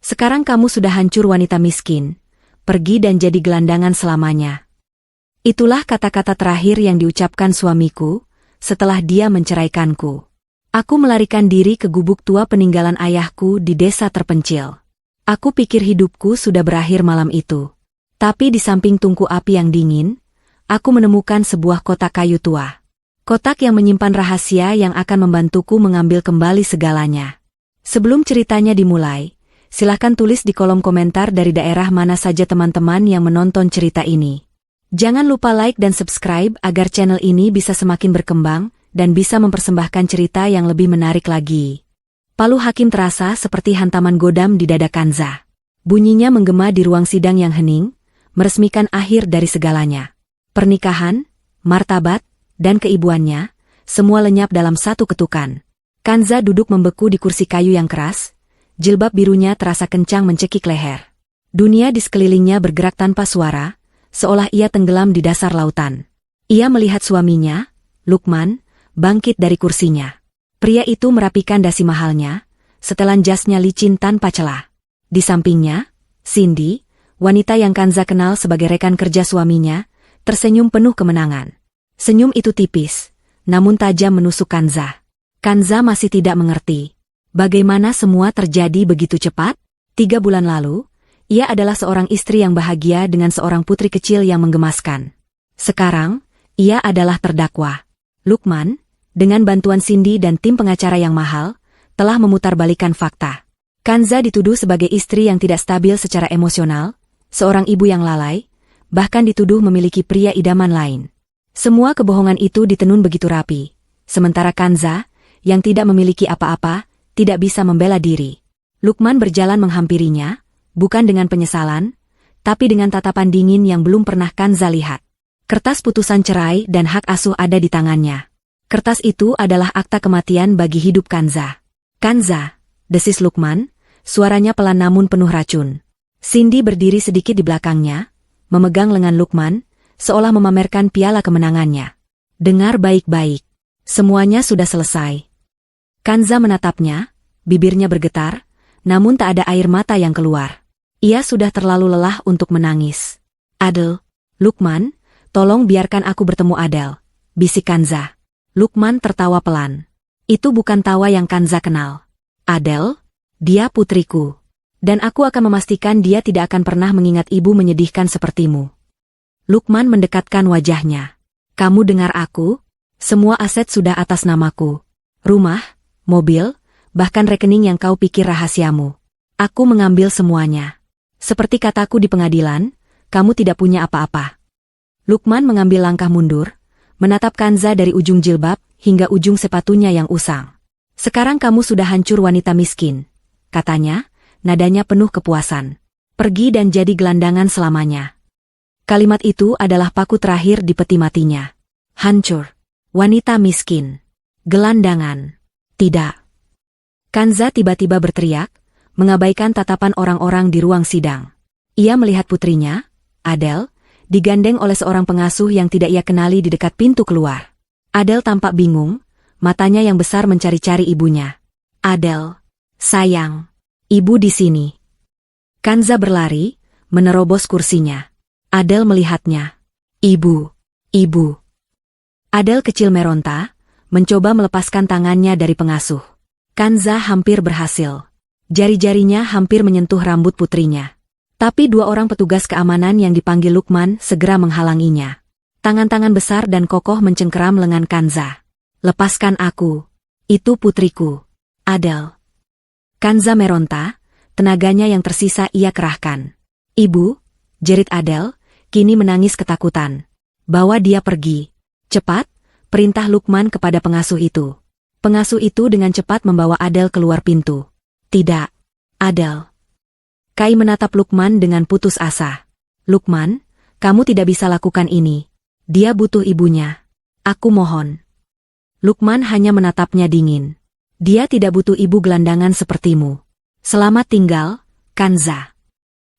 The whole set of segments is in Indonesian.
Sekarang kamu sudah hancur wanita miskin. Pergi dan jadi gelandangan selamanya. Itulah kata-kata terakhir yang diucapkan suamiku setelah dia menceraikanku. Aku melarikan diri ke gubuk tua peninggalan ayahku di desa terpencil. Aku pikir hidupku sudah berakhir malam itu. Tapi di samping tungku api yang dingin, aku menemukan sebuah kotak kayu tua. Kotak yang menyimpan rahasia yang akan membantuku mengambil kembali segalanya. Sebelum ceritanya dimulai, silakan tulis di kolom komentar dari daerah mana saja teman-teman yang menonton cerita ini. Jangan lupa like dan subscribe agar channel ini bisa semakin berkembang dan bisa mempersembahkan cerita yang lebih menarik lagi. Palu hakim terasa seperti hantaman godam di dada Kanza. Bunyinya menggema di ruang sidang yang hening, meresmikan akhir dari segalanya. Pernikahan, martabat, dan keibuannya, semua lenyap dalam satu ketukan. Kanza duduk membeku di kursi kayu yang keras, jilbab birunya terasa kencang mencekik leher. Dunia di sekelilingnya bergerak tanpa suara, seolah ia tenggelam di dasar lautan. Ia melihat suaminya, Lukman, bangkit dari kursinya. Pria itu merapikan dasi mahalnya, setelan jasnya licin tanpa celah. Di sampingnya, Cindy, wanita yang Kanza kenal sebagai rekan kerja suaminya, tersenyum penuh kemenangan. Senyum itu tipis, namun tajam menusuk Kanza. Kanza masih tidak mengerti. Bagaimana semua terjadi begitu cepat? 3 bulan lalu, ia adalah seorang istri yang bahagia dengan seorang putri kecil yang menggemaskan. Sekarang, ia adalah terdakwa. Lukman, dengan bantuan Cindy dan tim pengacara yang mahal, telah memutarbalikkan fakta. Kanza dituduh sebagai istri yang tidak stabil secara emosional, seorang ibu yang lalai, bahkan dituduh memiliki pria idaman lain. Semua kebohongan itu ditenun begitu rapi, sementara Kanza, yang tidak memiliki apa-apa, tidak bisa membela diri. Lukman berjalan menghampirinya, bukan dengan penyesalan, tapi dengan tatapan dingin yang belum pernah Kanza lihat. Kertas putusan cerai dan hak asuh ada di tangannya. Kertas itu adalah akta kematian bagi hidup Kanza. Kanza, desis Lukman, suaranya pelan namun penuh racun. Cindy berdiri sedikit di belakangnya, memegang lengan Lukman, seolah memamerkan piala kemenangannya. Dengar baik-baik. Semuanya sudah selesai. Kanza menatapnya, bibirnya bergetar, namun tak ada air mata yang keluar. Ia sudah terlalu lelah untuk menangis. Adel, Lukman, tolong biarkan aku bertemu Adel, bisik Kanza. Lukman tertawa pelan. Itu bukan tawa yang Kanza kenal. Adel, dia putriku. Dan aku akan memastikan dia tidak akan pernah mengingat ibu menyedihkan sepertimu. Lukman mendekatkan wajahnya. Kamu dengar aku? Semua aset sudah atas namaku. Rumah, mobil, bahkan rekening yang kau pikir rahasiamu. Aku mengambil semuanya. Seperti kataku di pengadilan, kamu tidak punya apa-apa. Lukman mengambil langkah mundur, menatap Kanza dari ujung jilbab hingga ujung sepatunya yang usang. Sekarang kamu sudah hancur wanita miskin, katanya, nadanya penuh kepuasan. Pergi dan jadi gelandangan selamanya. Kalimat itu adalah paku terakhir di peti matinya. Hancur. Wanita miskin. Gelandangan. Tidak. Kanza tiba-tiba berteriak, mengabaikan tatapan orang-orang di ruang sidang. Ia melihat putrinya, Adel, digandeng oleh seorang pengasuh yang tidak ia kenali di dekat pintu keluar. Adel tampak bingung, matanya yang besar mencari-cari ibunya. Adel, sayang, ibu di sini. Kanza berlari, menerobos kursinya. Adel melihatnya. Ibu, ibu. Adel kecil meronta, mencoba melepaskan tangannya dari pengasuh. Kanza hampir berhasil. Jari-jarinya hampir menyentuh rambut putrinya. Tapi 2 orang petugas keamanan yang dipanggil Lukman segera menghalanginya. Tangan-tangan besar dan kokoh mencengkeram lengan Kanza. Lepaskan aku. Itu putriku. Adel. Kanza meronta, tenaganya yang tersisa ia kerahkan. Ibu, jerit Adel, kini menangis ketakutan. Bawa dia pergi. Cepat, perintah Lukman kepada pengasuh itu. Pengasuh itu dengan cepat membawa Adel keluar pintu. Tidak, Adel. Kai menatap Lukman dengan putus asa. Lukman, kamu tidak bisa lakukan ini. Dia butuh ibunya. Aku mohon. Lukman hanya menatapnya dingin. Dia tidak butuh ibu gelandangan sepertimu. Selamat tinggal, Kanza.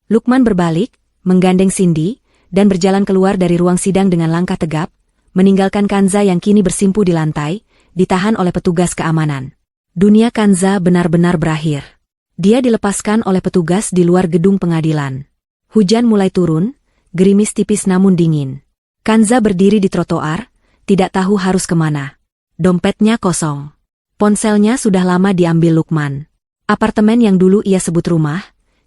Lukman berbalik, menggandeng Cindy, dan berjalan keluar dari ruang sidang dengan langkah tegap, meninggalkan Kanza yang kini bersimpu di lantai, ditahan oleh petugas keamanan. Dunia Kanza benar-benar berakhir. Dia dilepaskan oleh petugas di luar gedung pengadilan. Hujan mulai turun, gerimis tipis namun dingin. Kanza berdiri di trotoar, tidak tahu harus kemana. Dompetnya kosong. Ponselnya sudah lama diambil Lukman. Apartemen yang dulu ia sebut rumah,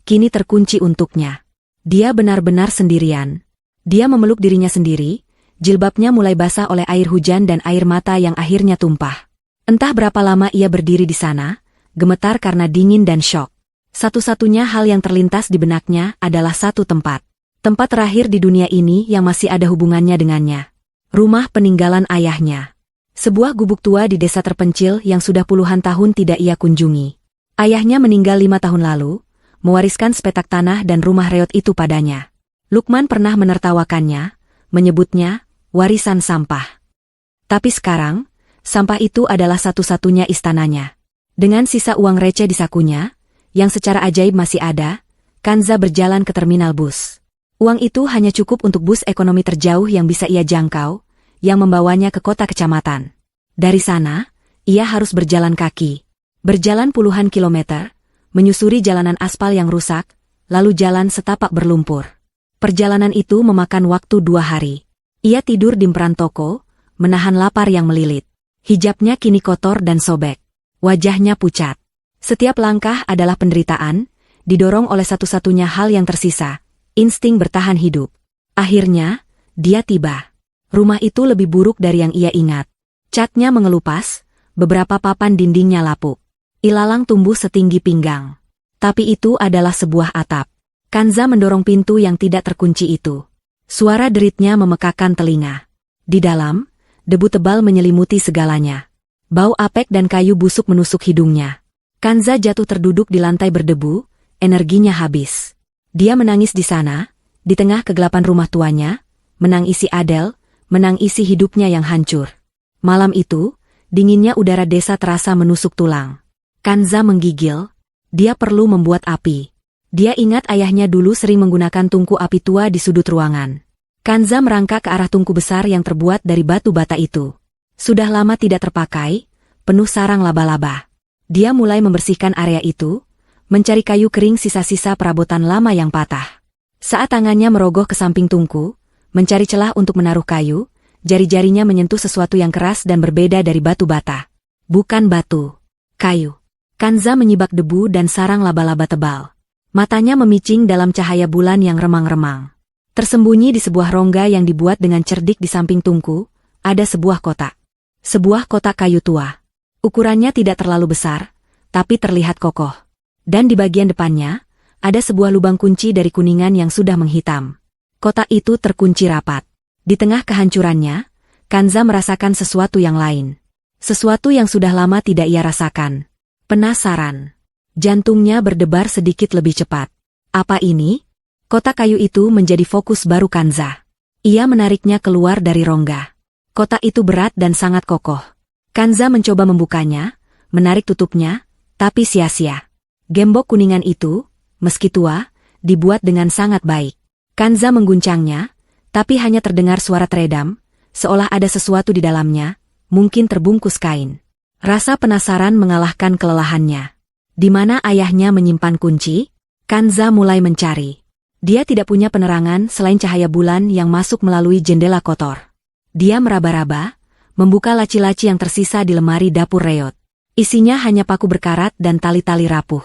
kini terkunci untuknya. Dia benar-benar sendirian. Dia memeluk dirinya sendiri, jilbabnya mulai basah oleh air hujan dan air mata yang akhirnya tumpah. Entah berapa lama ia berdiri di sana, gemetar karena dingin dan syok. Satu-satunya hal yang terlintas di benaknya adalah satu tempat. Tempat terakhir di dunia ini yang masih ada hubungannya dengannya. Rumah peninggalan ayahnya. Sebuah gubuk tua di desa terpencil yang sudah puluhan tahun tidak ia kunjungi. Ayahnya meninggal 5 tahun lalu, mewariskan sepetak tanah dan rumah reot itu padanya. Lukman pernah menertawakannya, menyebutnya warisan sampah. Tapi sekarang, sampah itu adalah satu-satunya istananya. Dengan sisa uang receh di sakunya, yang secara ajaib masih ada, Kanza berjalan ke terminal bus. Uang itu hanya cukup untuk bus ekonomi terjauh yang bisa ia jangkau, yang membawanya ke kota kecamatan. Dari sana, ia harus berjalan kaki. Berjalan puluhan kilometer, menyusuri jalanan aspal yang rusak, lalu jalan setapak berlumpur. Perjalanan itu memakan waktu 2 hari. Ia tidur di emperan toko, menahan lapar yang melilit. Hijabnya kini kotor dan sobek. Wajahnya pucat. Setiap langkah adalah penderitaan, didorong oleh satu-satunya hal yang tersisa, insting bertahan hidup. Akhirnya, dia tiba. Rumah itu lebih buruk dari yang ia ingat. Catnya mengelupas, beberapa papan dindingnya lapuk. Ilalang tumbuh setinggi pinggang. Tapi itu adalah sebuah atap. Kanza mendorong pintu yang tidak terkunci itu. Suara deritnya memekakan telinga. Di dalam, debu tebal menyelimuti segalanya. Bau apek dan kayu busuk menusuk hidungnya. Kanza jatuh terduduk di lantai berdebu, energinya habis. Dia menangis di sana, di tengah kegelapan rumah tuanya, menangisi Adele, menangisi hidupnya yang hancur. Malam itu, dinginnya udara desa terasa menusuk tulang. Kanza menggigil, dia perlu membuat api. Dia ingat ayahnya dulu sering menggunakan tungku api tua di sudut ruangan. Kanza merangkak ke arah tungku besar yang terbuat dari batu bata itu. Sudah lama tidak terpakai, penuh sarang laba-laba. Dia mulai membersihkan area itu, mencari kayu kering sisa-sisa perabotan lama yang patah. Saat tangannya merogoh ke samping tungku, mencari celah untuk menaruh kayu, jari-jarinya menyentuh sesuatu yang keras dan berbeda dari batu bata. Bukan batu, kayu. Kanza menyibak debu dan sarang laba-laba tebal. Matanya memicing dalam cahaya bulan yang remang-remang. Tersembunyi di sebuah rongga yang dibuat dengan cerdik di samping tungku, ada sebuah kotak. Sebuah kotak kayu tua. Ukurannya tidak terlalu besar, tapi terlihat kokoh. Dan di bagian depannya, ada sebuah lubang kunci dari kuningan yang sudah menghitam. Kotak itu terkunci rapat. Di tengah kehancurannya, Kanza merasakan sesuatu yang lain. Sesuatu yang sudah lama tidak ia rasakan. Penasaran. Jantungnya berdebar sedikit lebih cepat. Apa ini? Kotak kayu itu menjadi fokus baru Kanza. Ia menariknya keluar dari rongga. Kotak itu berat dan sangat kokoh. Kanza mencoba membukanya, menarik tutupnya, tapi sia-sia. Gembok kuningan itu, meski tua, dibuat dengan sangat baik. Kanza mengguncangnya, tapi hanya terdengar suara teredam, seolah ada sesuatu di dalamnya, mungkin terbungkus kain. Rasa penasaran mengalahkan kelelahannya. Di mana ayahnya menyimpan kunci? Kanza mulai mencari. Dia tidak punya penerangan selain cahaya bulan yang masuk melalui jendela kotor. Dia meraba-raba, membuka laci-laci yang tersisa di lemari dapur reot. Isinya hanya paku berkarat dan tali-tali rapuh.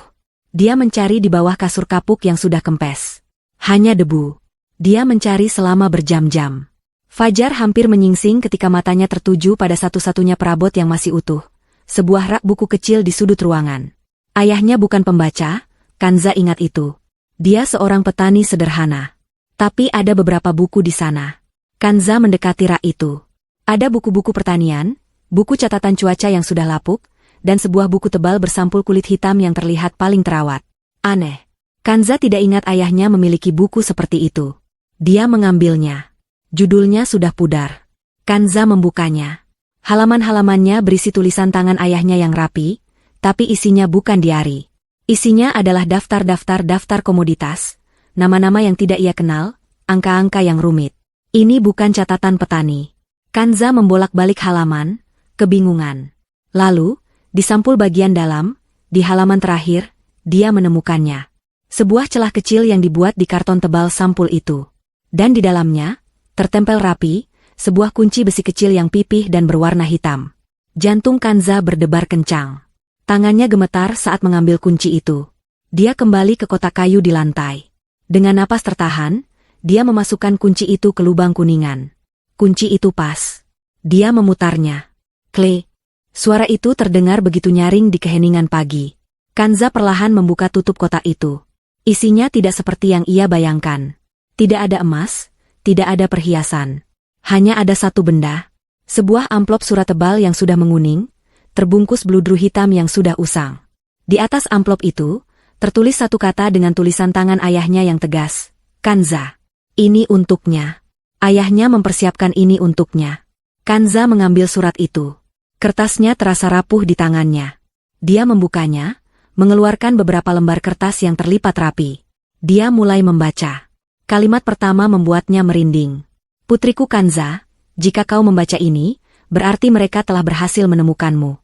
Dia mencari di bawah kasur kapuk yang sudah kempes. Hanya debu. Dia mencari selama berjam-jam. Fajar hampir menyingsing ketika matanya tertuju pada satu-satunya perabot yang masih utuh. Sebuah rak buku kecil di sudut ruangan. Ayahnya bukan pembaca, Kanza ingat itu. Dia seorang petani sederhana. Tapi ada beberapa buku di sana. Kanza mendekati rak itu. Ada buku-buku pertanian, buku catatan cuaca yang sudah lapuk, dan sebuah buku tebal bersampul kulit hitam yang terlihat paling terawat. Aneh. Kanza tidak ingat ayahnya memiliki buku seperti itu. Dia mengambilnya. Judulnya sudah pudar. Kanza membukanya. Halaman-halamannya berisi tulisan tangan ayahnya yang rapi, tapi isinya bukan diari. Isinya adalah daftar komoditas, nama-nama yang tidak ia kenal, angka-angka yang rumit. Ini bukan catatan petani. Kanza membolak-balik halaman, kebingungan. Lalu, di sampul bagian dalam, di halaman terakhir, dia menemukannya. Sebuah celah kecil yang dibuat di karton tebal sampul itu. Dan di dalamnya, tertempel rapi, sebuah kunci besi kecil yang pipih dan berwarna hitam. Jantung Kanza berdebar kencang. Tangannya gemetar saat mengambil kunci itu. Dia kembali ke kotak kayu di lantai. Dengan napas tertahan, dia memasukkan kunci itu ke lubang kuningan. Kunci itu pas. Dia memutarnya. Klik. Suara itu terdengar begitu nyaring di keheningan pagi. Kanza perlahan membuka tutup kotak itu. Isinya tidak seperti yang ia bayangkan. Tidak ada emas, tidak ada perhiasan. Hanya ada satu benda. Sebuah amplop surat tebal yang sudah menguning, terbungkus bludru hitam yang sudah usang. Di atas amplop itu, tertulis satu kata dengan tulisan tangan ayahnya yang tegas. Kanza. Ini untuknya. Ayahnya mempersiapkan ini untuknya. Kanza mengambil surat itu. Kertasnya terasa rapuh di tangannya. Dia membukanya, mengeluarkan beberapa lembar kertas yang terlipat rapi. Dia mulai membaca. Kalimat pertama membuatnya merinding. Putriku Kanza, jika kau membaca ini, berarti mereka telah berhasil menemukanmu.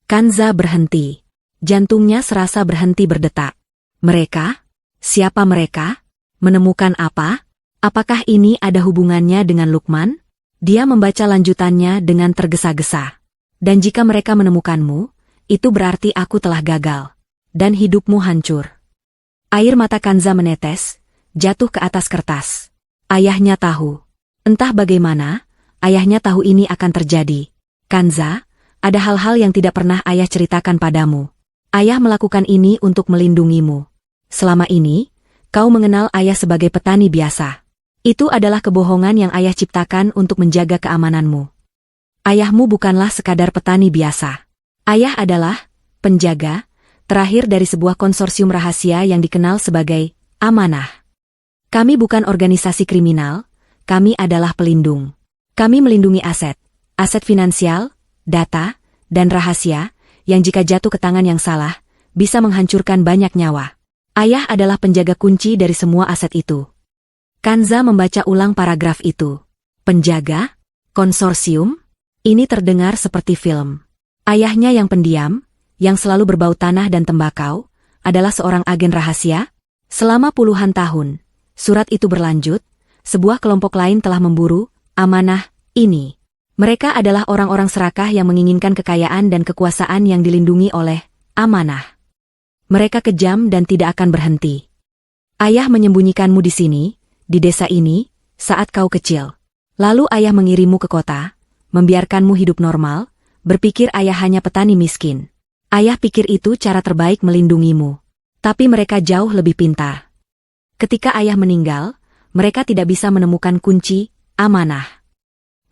Kanza berhenti. Jantungnya serasa berhenti berdetak. Mereka? Siapa mereka? Menemukan apa? Apakah ini ada hubungannya dengan Lukman? Dia membaca lanjutannya dengan tergesa-gesa. Dan jika mereka menemukanmu, itu berarti aku telah gagal. Dan hidupmu hancur. Air mata Kanza menetes, jatuh ke atas kertas. Ayahnya tahu. Entah bagaimana, ayahnya tahu ini akan terjadi. Kanza, ada hal-hal yang tidak pernah ayah ceritakan padamu. Ayah melakukan ini untuk melindungimu. Selama ini, kau mengenal ayah sebagai petani biasa. Itu adalah kebohongan yang ayah ciptakan untuk menjaga keamananmu. Ayahmu bukanlah sekadar petani biasa. Ayah adalah penjaga terakhir dari sebuah konsorsium rahasia yang dikenal sebagai Amanah. Kami bukan organisasi kriminal, kami adalah pelindung. Kami melindungi aset finansial, data, dan rahasia, yang jika jatuh ke tangan yang salah, bisa menghancurkan banyak nyawa. Ayah adalah penjaga kunci dari semua aset itu. Kanza membaca ulang paragraf itu. Penjaga? Konsorsium? Ini terdengar seperti film. Ayahnya yang pendiam, yang selalu berbau tanah dan tembakau, adalah seorang agen rahasia? Selama puluhan tahun, surat itu berlanjut, sebuah kelompok lain telah memburu Amanah ini. Mereka adalah orang-orang serakah yang menginginkan kekayaan dan kekuasaan yang dilindungi oleh Amanah. Mereka kejam dan tidak akan berhenti. Ayah menyembunyikanmu di sini, di desa ini, saat kau kecil. Lalu ayah mengirimmu ke kota, membiarkanmu hidup normal, berpikir ayah hanya petani miskin. Ayah pikir itu cara terbaik melindungimu. Tapi mereka jauh lebih pintar. Ketika ayah meninggal, mereka tidak bisa menemukan kunci Amanah.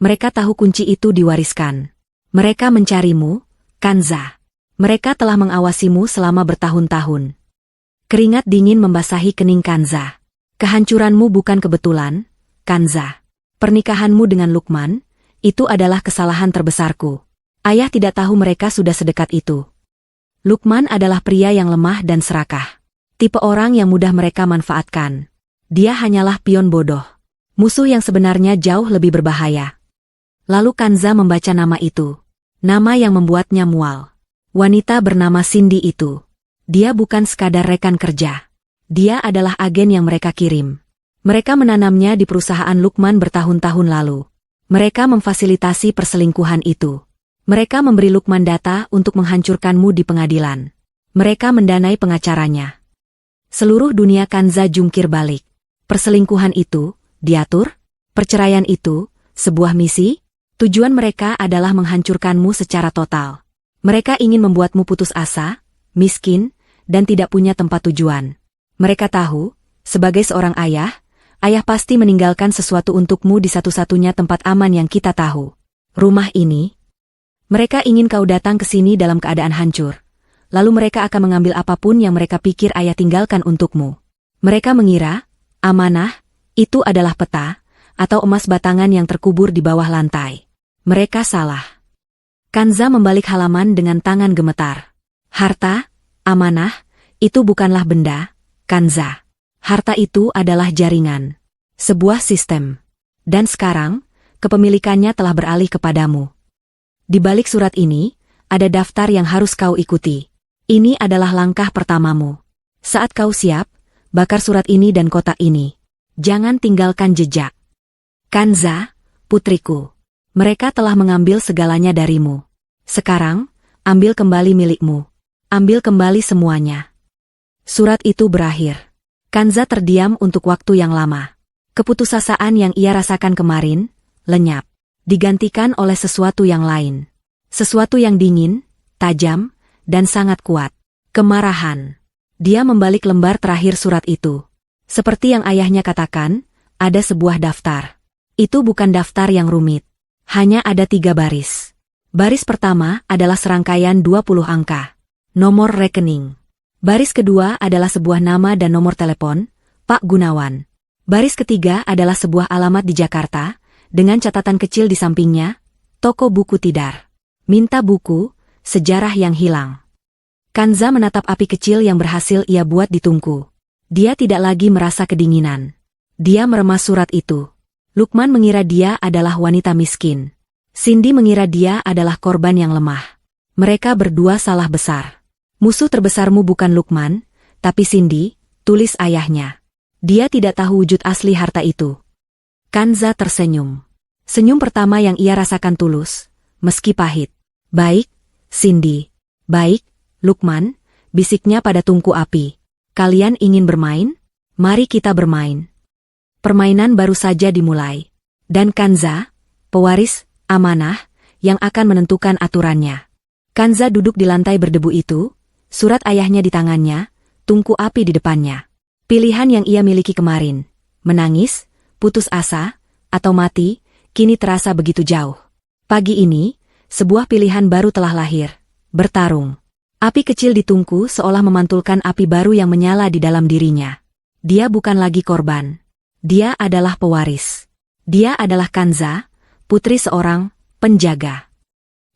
Mereka tahu kunci itu diwariskan. Mereka mencarimu, Kanza. Mereka telah mengawasimu selama bertahun-tahun. Keringat dingin membasahi kening Kanza. Kehancuranmu bukan kebetulan, Kanza. Pernikahanmu dengan Lukman, itu adalah kesalahan terbesarku. Ayah tidak tahu mereka sudah sedekat itu. Lukman adalah pria yang lemah dan serakah. Tipe orang yang mudah mereka manfaatkan. Dia hanyalah pion bodoh. Musuh yang sebenarnya jauh lebih berbahaya. Lalu Kanza membaca nama itu. Nama yang membuatnya mual. Wanita bernama Cindy itu. Dia bukan sekadar rekan kerja. Dia adalah agen yang mereka kirim. Mereka menanamnya di perusahaan Lukman bertahun-tahun lalu. Mereka memfasilitasi perselingkuhan itu. Mereka memberi Lukman data untuk menghancurkanmu di pengadilan. Mereka mendanai pengacaranya. Seluruh dunia Kanza jungkir balik. Perselingkuhan itu, diatur. Perceraian itu, sebuah misi. Tujuan mereka adalah menghancurkanmu secara total. Mereka ingin membuatmu putus asa, miskin, dan tidak punya tempat tujuan. Mereka tahu, sebagai seorang ayah, ayah pasti meninggalkan sesuatu untukmu di satu-satunya tempat aman yang kita tahu. Rumah ini. Mereka ingin kau datang ke sini dalam keadaan hancur. Lalu mereka akan mengambil apapun yang mereka pikir ayah tinggalkan untukmu. Mereka mengira, Amanah, itu adalah peta, atau emas batangan yang terkubur di bawah lantai. Mereka salah. Kanza membalik halaman dengan tangan gemetar. Harta, Amanah, itu bukanlah benda, Kanza. Harta itu adalah jaringan. Sebuah sistem. Dan sekarang, kepemilikannya telah beralih kepadamu. Di balik surat ini, ada daftar yang harus kau ikuti. Ini adalah langkah pertamamu. Saat kau siap, bakar surat ini dan kotak ini. Jangan tinggalkan jejak. Kanza, putriku. Mereka telah mengambil segalanya darimu. Sekarang, ambil kembali milikmu. Ambil kembali semuanya. Surat itu berakhir. Kanza terdiam untuk waktu yang lama. Keputusasaan yang ia rasakan kemarin, lenyap. Digantikan oleh sesuatu yang lain. Sesuatu yang dingin, tajam, dan sangat kuat. Kemarahan. Dia membalik lembar terakhir surat itu. Seperti yang ayahnya katakan, ada sebuah daftar. Itu bukan daftar yang rumit. Hanya ada 3 baris. Baris pertama adalah serangkaian 20 angka. Nomor rekening. Baris kedua adalah sebuah nama dan nomor telepon, Pak Gunawan. Baris ketiga adalah sebuah alamat di Jakarta, dengan catatan kecil di sampingnya, toko buku Tidar. Minta buku, sejarah yang hilang. Kanza menatap api kecil yang berhasil ia buat di tungku. Dia tidak lagi merasa kedinginan. Dia meremas surat itu. Lukman mengira dia adalah wanita miskin. Cindy mengira dia adalah korban yang lemah. Mereka berdua salah besar. Musuh terbesarmu bukan Lukman, tapi Cindy, tulis ayahnya. Dia tidak tahu wujud asli harta itu. Kanza tersenyum. Senyum pertama yang ia rasakan tulus, meski pahit. Baik, Cindy. Baik, Lukman, bisiknya pada tungku api. Kalian ingin bermain? Mari kita bermain. Permainan baru saja dimulai. Dan Kanza, pewaris, amanah, yang akan menentukan aturannya. Kanza duduk di lantai berdebu itu, surat ayahnya di tangannya, tungku api di depannya. Pilihan yang ia miliki kemarin, menangis, putus asa, atau mati, kini terasa begitu jauh. Pagi ini, sebuah pilihan baru telah lahir, bertarung. Api kecil di tungku seolah memantulkan api baru yang menyala di dalam dirinya. Dia bukan lagi korban. Dia adalah pewaris. Dia adalah Kanza, putri seorang penjaga.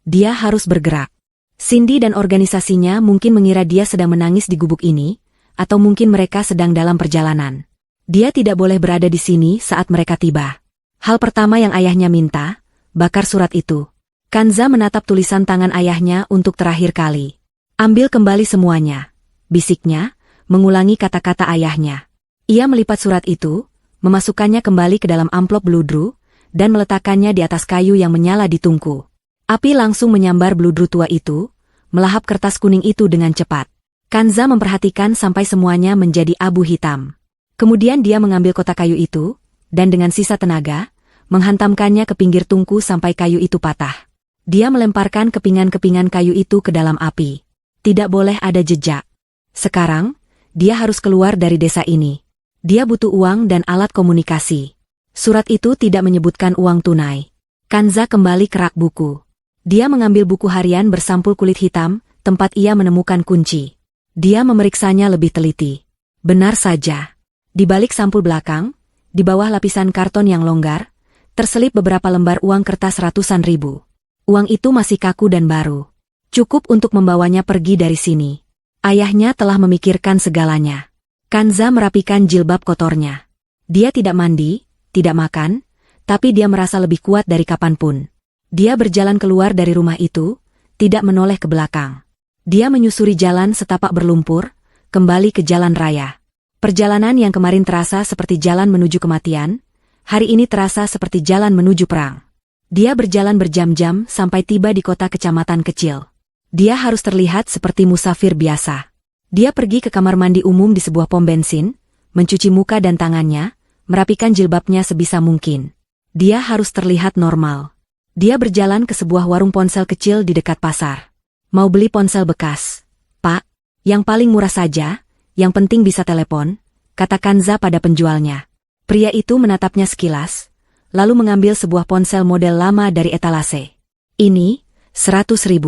Dia harus bergerak. Cindy dan organisasinya mungkin mengira dia sedang menangis di gubuk ini, atau mungkin mereka sedang dalam perjalanan. Dia tidak boleh berada di sini saat mereka tiba. Hal pertama yang ayahnya minta, bakar surat itu. Kanza menatap tulisan tangan ayahnya untuk terakhir kali. Ambil kembali semuanya, bisiknya, mengulangi kata-kata ayahnya. Ia melipat surat itu, memasukkannya kembali ke dalam amplop beludru, dan meletakkannya di atas kayu yang menyala di tungku. Api langsung menyambar beludru tua itu, melahap kertas kuning itu dengan cepat. Kanza memperhatikan sampai semuanya menjadi abu hitam. Kemudian dia mengambil kotak kayu itu, dan dengan sisa tenaga, menghantamkannya ke pinggir tungku sampai kayu itu patah. Dia melemparkan kepingan-kepingan kayu itu ke dalam api. Tidak boleh ada jejak. Sekarang, dia harus keluar dari desa ini. Dia butuh uang dan alat komunikasi. Surat itu tidak menyebutkan uang tunai. Kanza kembali ke rak buku. Dia mengambil buku harian bersampul kulit hitam, tempat ia menemukan kunci. Dia memeriksanya lebih teliti. Benar saja. Di balik sampul belakang, di bawah lapisan karton yang longgar, terselip beberapa lembar uang kertas ratusan ribu. Uang itu masih kaku dan baru. Cukup untuk membawanya pergi dari sini. Ayahnya telah memikirkan segalanya. Kanza merapikan jilbab kotornya. Dia tidak mandi, tidak makan, tapi dia merasa lebih kuat dari kapanpun. Dia berjalan keluar dari rumah itu, tidak menoleh ke belakang. Dia menyusuri jalan setapak berlumpur, kembali ke jalan raya. Perjalanan yang kemarin terasa seperti jalan menuju kematian, hari ini terasa seperti jalan menuju perang. Dia berjalan berjam-jam sampai tiba di kota kecamatan kecil. Dia harus terlihat seperti musafir biasa. Dia pergi ke kamar mandi umum di sebuah pom bensin, mencuci muka dan tangannya, merapikan jilbabnya sebisa mungkin. Dia harus terlihat normal. Dia berjalan ke sebuah warung ponsel kecil di dekat pasar. Mau beli ponsel bekas? Pak, yang paling murah saja, yang penting bisa telepon, kata Kanza pada penjualnya. Pria itu menatapnya sekilas, lalu mengambil sebuah ponsel model lama dari etalase. Ini, 100.000.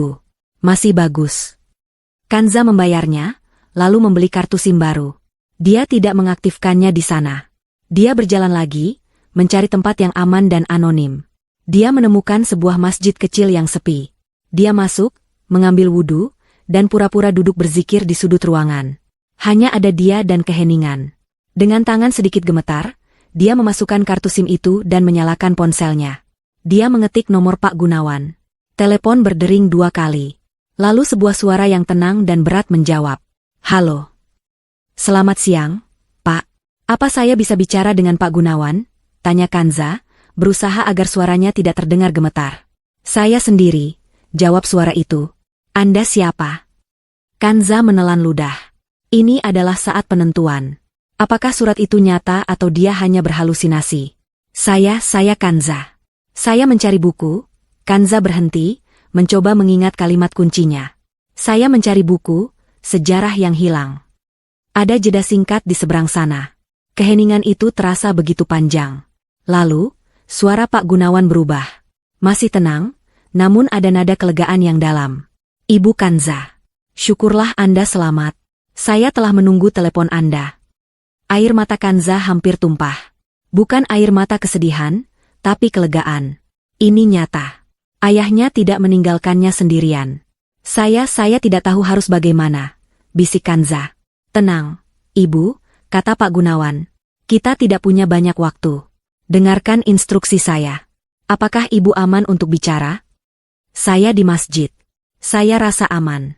Masih bagus. Kanza membayarnya, lalu membeli kartu SIM baru. Dia tidak mengaktifkannya di sana. Dia berjalan lagi, mencari tempat yang aman dan anonim. Dia menemukan sebuah masjid kecil yang sepi. Dia masuk, mengambil wudhu, dan pura-pura duduk berzikir di sudut ruangan. Hanya ada dia dan keheningan. Dengan tangan sedikit gemetar, dia memasukkan kartu SIM itu dan menyalakan ponselnya. Dia mengetik nomor Pak Gunawan. Telepon berdering 2 kali. Lalu sebuah suara yang tenang dan berat menjawab. Halo. Selamat siang, Pak. Apa saya bisa bicara dengan Pak Gunawan? Tanya Kanza, berusaha agar suaranya tidak terdengar gemetar. Saya sendiri, jawab suara itu. Anda siapa? Kanza menelan ludah. Ini adalah saat penentuan. Apakah surat itu nyata atau dia hanya berhalusinasi? Saya Kanza. Saya mencari buku. Kanza berhenti, mencoba mengingat kalimat kuncinya. Saya mencari buku, sejarah yang hilang. Ada jeda singkat di seberang sana. Keheningan itu terasa begitu panjang. Lalu, suara Pak Gunawan berubah. Masih tenang, namun ada nada kelegaan yang dalam. Ibu Kanza, syukurlah Anda selamat. Saya telah menunggu telepon Anda. Air mata Kanza hampir tumpah. Bukan air mata kesedihan, tapi kelegaan. Ini nyata. Ayahnya tidak meninggalkannya sendirian. Saya tidak tahu harus bagaimana, bisik Kanza. Tenang, Ibu, kata Pak Gunawan. Kita tidak punya banyak waktu. Dengarkan instruksi saya. Apakah Ibu aman untuk bicara? Saya di masjid. Saya rasa aman.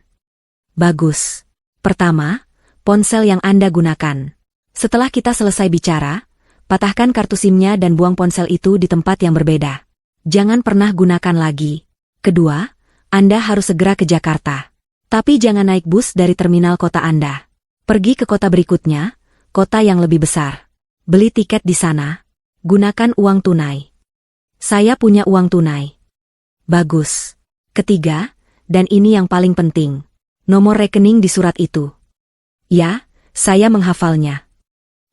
Bagus. Pertama, ponsel yang Anda gunakan. Setelah kita selesai bicara, patahkan kartu SIM-nya dan buang ponsel itu di tempat yang berbeda. Jangan pernah gunakan lagi. Kedua, Anda harus segera ke Jakarta. Tapi jangan naik bus dari terminal kota Anda. Pergi ke kota berikutnya, kota yang lebih besar. Beli tiket di sana. Gunakan uang tunai. Saya punya uang tunai. Bagus. Ketiga, dan ini yang paling penting. Nomor rekening di surat itu. Ya, saya menghafalnya.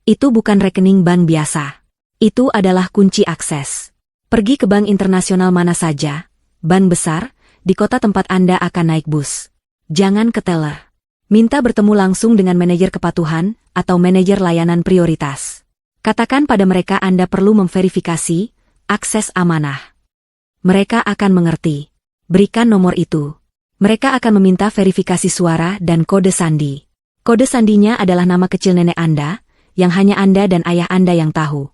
Itu bukan rekening bank biasa. Itu adalah kunci akses. Pergi ke bank internasional mana saja, bank besar, di kota tempat Anda akan naik bus. Jangan ke teller. Minta bertemu langsung dengan manajer kepatuhan atau manajer layanan prioritas. Katakan pada mereka Anda perlu memverifikasi akses amanah. Mereka akan mengerti. Berikan nomor itu. Mereka akan meminta verifikasi suara dan kode sandi. Kode sandinya adalah nama kecil nenek Anda, yang hanya Anda dan ayah Anda yang tahu.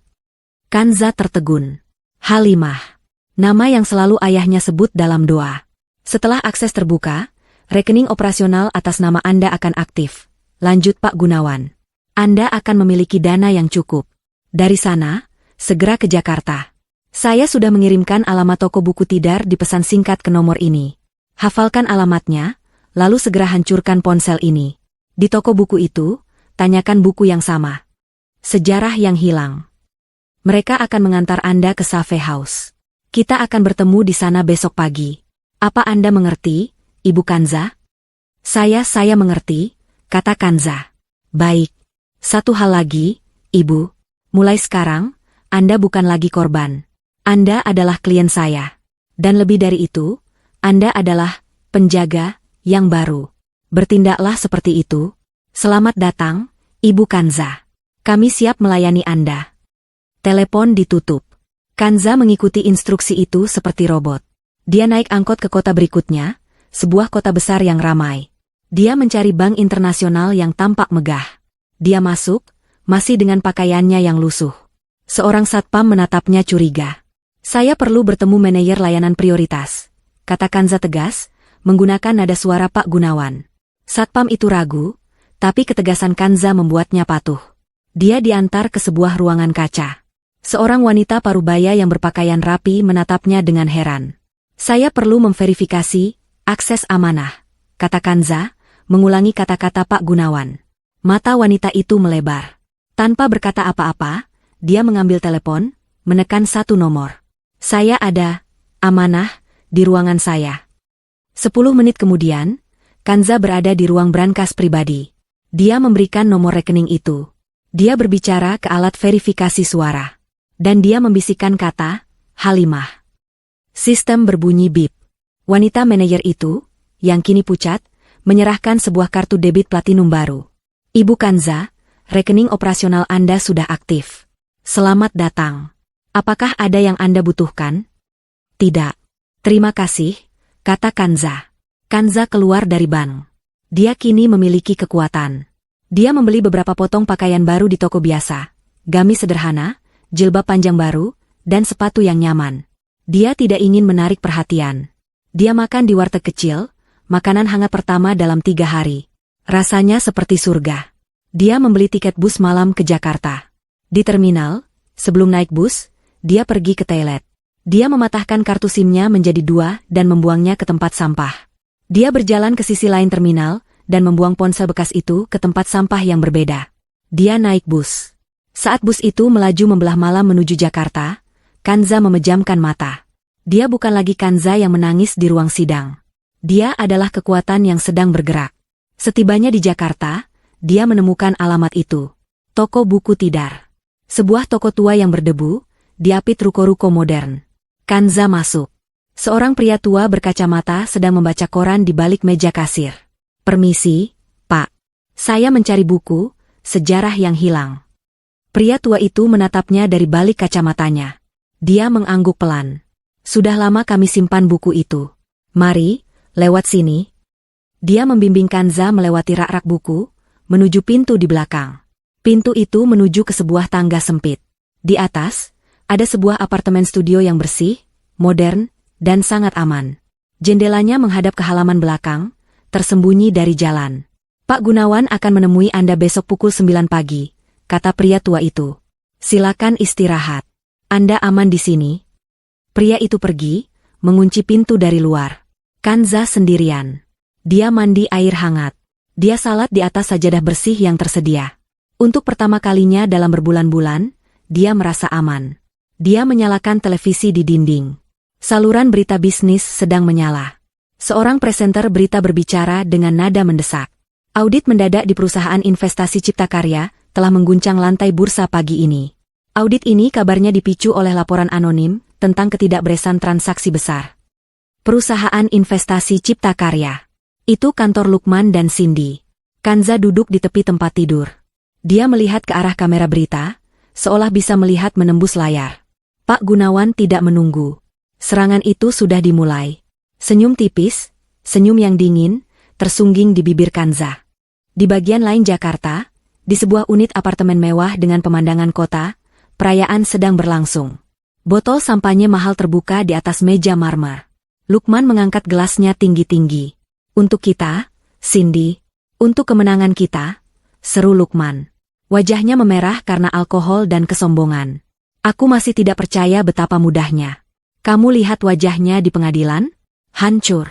Kanza tertegun. Halimah. Nama yang selalu ayahnya sebut dalam doa. Setelah akses terbuka, rekening operasional atas nama Anda akan aktif. Lanjut Pak Gunawan. Anda akan memiliki dana yang cukup. Dari sana, segera ke Jakarta. Saya sudah mengirimkan alamat toko buku Tidar di pesan singkat ke nomor ini. Hafalkan alamatnya, lalu segera hancurkan ponsel ini. Di toko buku itu, tanyakan buku yang sama. Sejarah yang hilang. Mereka akan mengantar Anda ke Safe House. Kita akan bertemu di sana besok pagi. Apa Anda mengerti, Ibu Kanza? Saya mengerti, kata Kanza. Baik. Satu hal lagi, Ibu. Mulai sekarang, Anda bukan lagi korban. Anda adalah klien saya. Dan lebih dari itu, Anda adalah penjaga yang baru. Bertindaklah seperti itu. Selamat datang, Ibu Kanza. Kami siap melayani Anda. Telepon ditutup. Kanza mengikuti instruksi itu seperti robot. Dia naik angkot ke kota berikutnya, sebuah kota besar yang ramai. Dia mencari bank internasional yang tampak megah. Dia masuk, masih dengan pakaiannya yang lusuh. Seorang satpam menatapnya curiga. Saya perlu bertemu manajer layanan prioritas, kata Kanza tegas, menggunakan nada suara Pak Gunawan. Satpam itu ragu, tapi ketegasan Kanza membuatnya patuh. Dia diantar ke sebuah ruangan kaca. Seorang wanita parubaya yang berpakaian rapi menatapnya dengan heran. Saya perlu memverifikasi akses amanah, kata Kanza, mengulangi kata-kata Pak Gunawan. Mata wanita itu melebar. Tanpa berkata apa-apa, dia mengambil telepon, menekan satu nomor. Saya ada, amanah, di ruangan saya. 10 menit kemudian, Kanza berada di ruang brankas pribadi. Dia memberikan nomor rekening itu. Dia berbicara ke alat verifikasi suara. Dan dia membisikkan kata, Halimah. Sistem berbunyi bip. Wanita manajer itu, yang kini pucat, menyerahkan sebuah kartu debit platinum baru. Ibu Kanza, rekening operasional Anda sudah aktif. Selamat datang. Apakah ada yang Anda butuhkan? Tidak. Terima kasih, kata Kanza. Kanza keluar dari bank. Dia kini memiliki kekuatan. Dia membeli beberapa potong pakaian baru di toko biasa. Gamis sederhana, jilbab panjang baru, dan sepatu yang nyaman. Dia tidak ingin menarik perhatian. Dia makan di warteg kecil, makanan hangat pertama dalam 3 hari. Rasanya seperti surga. Dia membeli tiket bus malam ke Jakarta. Di terminal, sebelum naik bus, dia pergi ke toilet. Dia mematahkan kartu SIM-nya menjadi 2 dan membuangnya ke tempat sampah. Dia berjalan ke sisi lain terminal dan membuang ponsel bekas itu ke tempat sampah yang berbeda. Dia naik bus. Saat bus itu melaju membelah malam menuju Jakarta, Kanza memejamkan mata. Dia bukan lagi Kanza yang menangis di ruang sidang. Dia adalah kekuatan yang sedang bergerak. Setibanya di Jakarta, dia menemukan alamat itu. Toko buku Tidar. Sebuah toko tua yang berdebu, diapit ruko-ruko modern. Kanza masuk. Seorang pria tua berkacamata sedang membaca koran di balik meja kasir. "Permisi, Pak. Saya mencari buku, Sejarah yang Hilang." Pria tua itu menatapnya dari balik kacamatanya. Dia mengangguk pelan. "Sudah lama kami simpan buku itu. Mari, lewat sini." Dia membimbing Kanza melewati rak-rak buku, menuju pintu di belakang. Pintu itu menuju ke sebuah tangga sempit. Di atas, ada sebuah apartemen studio yang bersih, modern, dan sangat aman. Jendelanya menghadap ke halaman belakang, tersembunyi dari jalan. "Pak Gunawan akan menemui Anda besok pukul 9 pagi, kata pria tua itu. "Silakan istirahat. Anda aman di sini." Pria itu pergi, mengunci pintu dari luar. Kanza sendirian. Dia mandi air hangat. Dia salat di atas sajadah bersih yang tersedia. Untuk pertama kalinya dalam berbulan-bulan, dia merasa aman. Dia menyalakan televisi di dinding. Saluran berita bisnis sedang menyala. Seorang presenter berita berbicara dengan nada mendesak. Audit mendadak di perusahaan investasi Cipta Karya telah mengguncang lantai bursa pagi ini. Audit ini kabarnya dipicu oleh laporan anonim tentang ketidakberesan transaksi besar. Perusahaan investasi Cipta Karya. Itu kantor Lukman dan Cindy. Kanza duduk di tepi tempat tidur. Dia melihat ke arah kamera berita, seolah bisa melihat menembus layar. Pak Gunawan tidak menunggu. Serangan itu sudah dimulai. Senyum tipis, senyum yang dingin, tersungging di bibir Kanza. Di bagian lain Jakarta, di sebuah unit apartemen mewah dengan pemandangan kota, perayaan sedang berlangsung. Botol sampahnya mahal terbuka di atas meja marmer. Lukman mengangkat gelasnya tinggi-tinggi. "Untuk kita, Cindy. Untuk kemenangan kita," seru Lukman. Wajahnya memerah karena alkohol dan kesombongan. "Aku masih tidak percaya betapa mudahnya. Kamu lihat wajahnya di pengadilan? Hancur."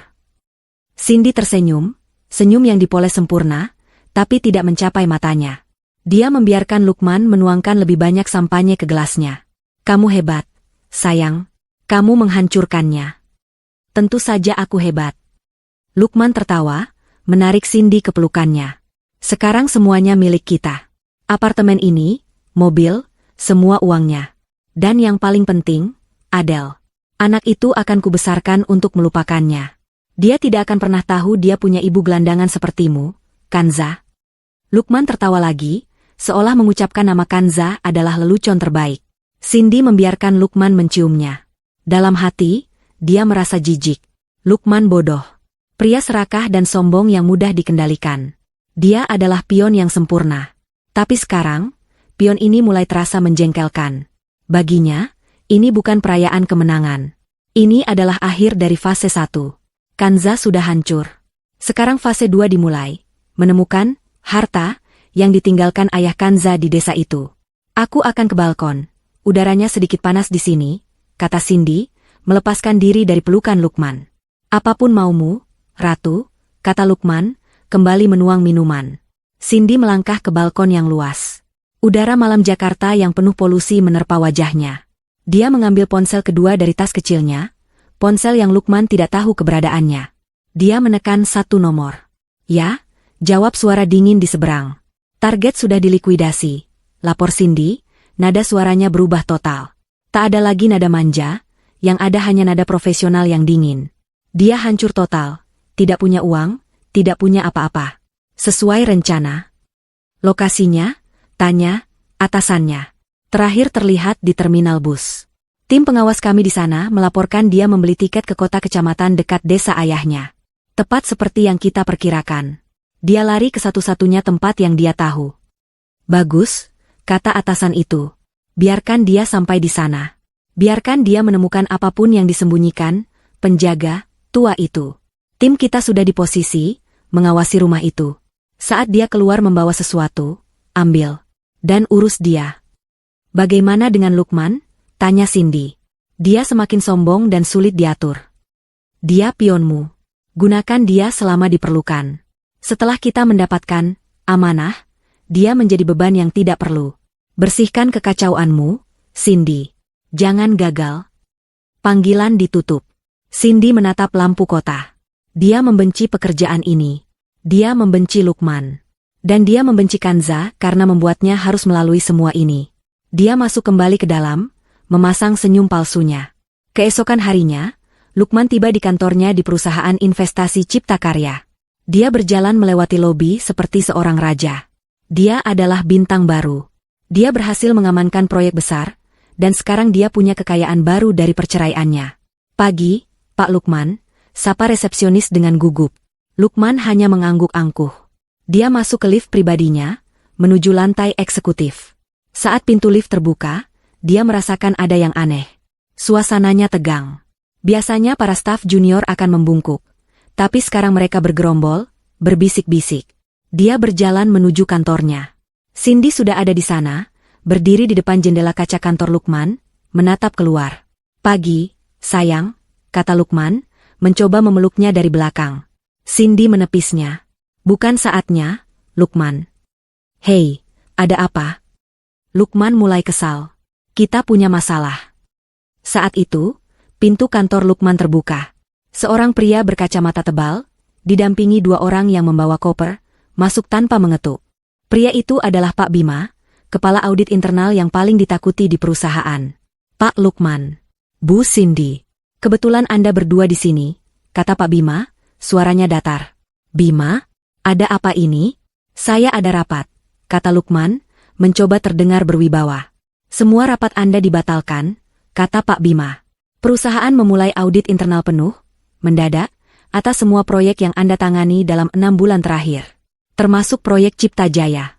Cindy tersenyum, senyum yang dipoles sempurna, tapi tidak mencapai matanya. Dia membiarkan Lukman menuangkan lebih banyak sampahnya ke gelasnya. "Kamu hebat, sayang. Kamu menghancurkannya." "Tentu saja aku hebat." Lukman tertawa, menarik Cindy ke pelukannya. "Sekarang semuanya milik kita. Apartemen ini, mobil, semua uangnya. Dan yang paling penting, Adele. Anak itu akan kubesarkan untuk melupakannya. Dia tidak akan pernah tahu dia punya ibu gelandangan sepertimu, Kanza." Lukman tertawa lagi, seolah mengucapkan nama Kanza adalah lelucon terbaik. Cindy membiarkan Lukman menciumnya. Dalam hati, dia merasa jijik. Lukman bodoh. Pria serakah dan sombong yang mudah dikendalikan. Dia adalah pion yang sempurna. Tapi sekarang, pion ini mulai terasa menjengkelkan. Baginya, ini bukan perayaan kemenangan. Ini adalah akhir dari fase 1. Kanza sudah hancur. Sekarang fase 2 dimulai. Menemukan harta yang ditinggalkan ayah Kanza di desa itu. "Aku akan ke balkon. Udaranya sedikit panas di sini," kata Cindy, melepaskan diri dari pelukan Lukman. "Apapun maumu, Ratu," kata Lukman, kembali menuang minuman. Cindy melangkah ke balkon yang luas. Udara malam Jakarta yang penuh polusi menerpa wajahnya. Dia mengambil ponsel kedua dari tas kecilnya, ponsel yang Lukman tidak tahu keberadaannya. Dia menekan 1 nomor. "Ya," jawab suara dingin di seberang. "Target sudah dilikuidasi," lapor Cindy, nada suaranya berubah total. Tak ada lagi nada manja, yang ada hanya nada profesional yang dingin. Dia hancur total. Tidak punya uang, tidak punya apa-apa. "Sesuai rencana." "Lokasinya?" tanya atasannya. "Terakhir terlihat di terminal bus. Tim pengawas kami di sana melaporkan dia membeli tiket ke kota kecamatan dekat desa ayahnya. Tepat seperti yang kita perkirakan. Dia lari ke satu-satunya tempat yang dia tahu." "Bagus," kata atasan itu. "Biarkan dia sampai di sana. Biarkan dia menemukan apapun yang disembunyikan, penjaga tua itu. Tim kita sudah di posisi, mengawasi rumah itu. Saat dia keluar membawa sesuatu, ambil. Dan urus dia. Bagaimana dengan Lukman? Tanya Cindy. Dia semakin sombong dan sulit diatur. Dia pionmu. Gunakan dia selama diperlukan. Setelah kita mendapatkan amanah, dia menjadi beban yang tidak perlu. Bersihkan kekacauanmu, Cindy. Jangan gagal. Panggilan ditutup. Cindy menatap lampu kota. Dia membenci pekerjaan ini. Dia membenci Lukman. Dan dia membenci Kanza karena membuatnya harus melalui semua ini. Dia masuk kembali ke dalam, memasang senyum palsunya. Keesokan harinya, Lukman tiba di kantornya di perusahaan investasi Cipta Karya. Dia berjalan melewati lobi seperti seorang raja. Dia adalah bintang baru. Dia berhasil mengamankan proyek besar, dan sekarang dia punya kekayaan baru dari perceraiannya. Pagi, Pak Lukman, sapa resepsionis dengan gugup. Lukman hanya mengangguk-angkuh. Dia masuk ke lift pribadinya, menuju lantai eksekutif. Saat pintu lift terbuka, dia merasakan ada yang aneh. Suasananya tegang. Biasanya para staf junior akan membungkuk, tapi sekarang mereka bergerombol, berbisik-bisik. Dia berjalan menuju kantornya. Cindy sudah ada di sana, berdiri di depan jendela kaca kantor Lukman, menatap keluar. Pagi, sayang, kata Lukman, mencoba memeluknya dari belakang. Cindy menepisnya. Bukan saatnya, Lukman. Hei, ada apa? Lukman mulai kesal. Kita punya masalah. Saat itu, pintu kantor Lukman terbuka. Seorang pria berkacamata tebal, didampingi dua orang yang membawa koper, masuk tanpa mengetuk. Pria itu adalah Pak Bima, kepala audit internal yang paling ditakuti di perusahaan. Pak Lukman. Bu Cindy. Kebetulan Anda berdua di sini, kata Pak Bima, suaranya datar. Bima, ada apa ini? Saya ada rapat, kata Lukman, mencoba terdengar berwibawa. Semua rapat Anda dibatalkan, kata Pak Bima. Perusahaan memulai audit internal penuh, mendadak, atas semua proyek yang Anda tangani dalam 6 bulan terakhir. Termasuk proyek Cipta Jaya.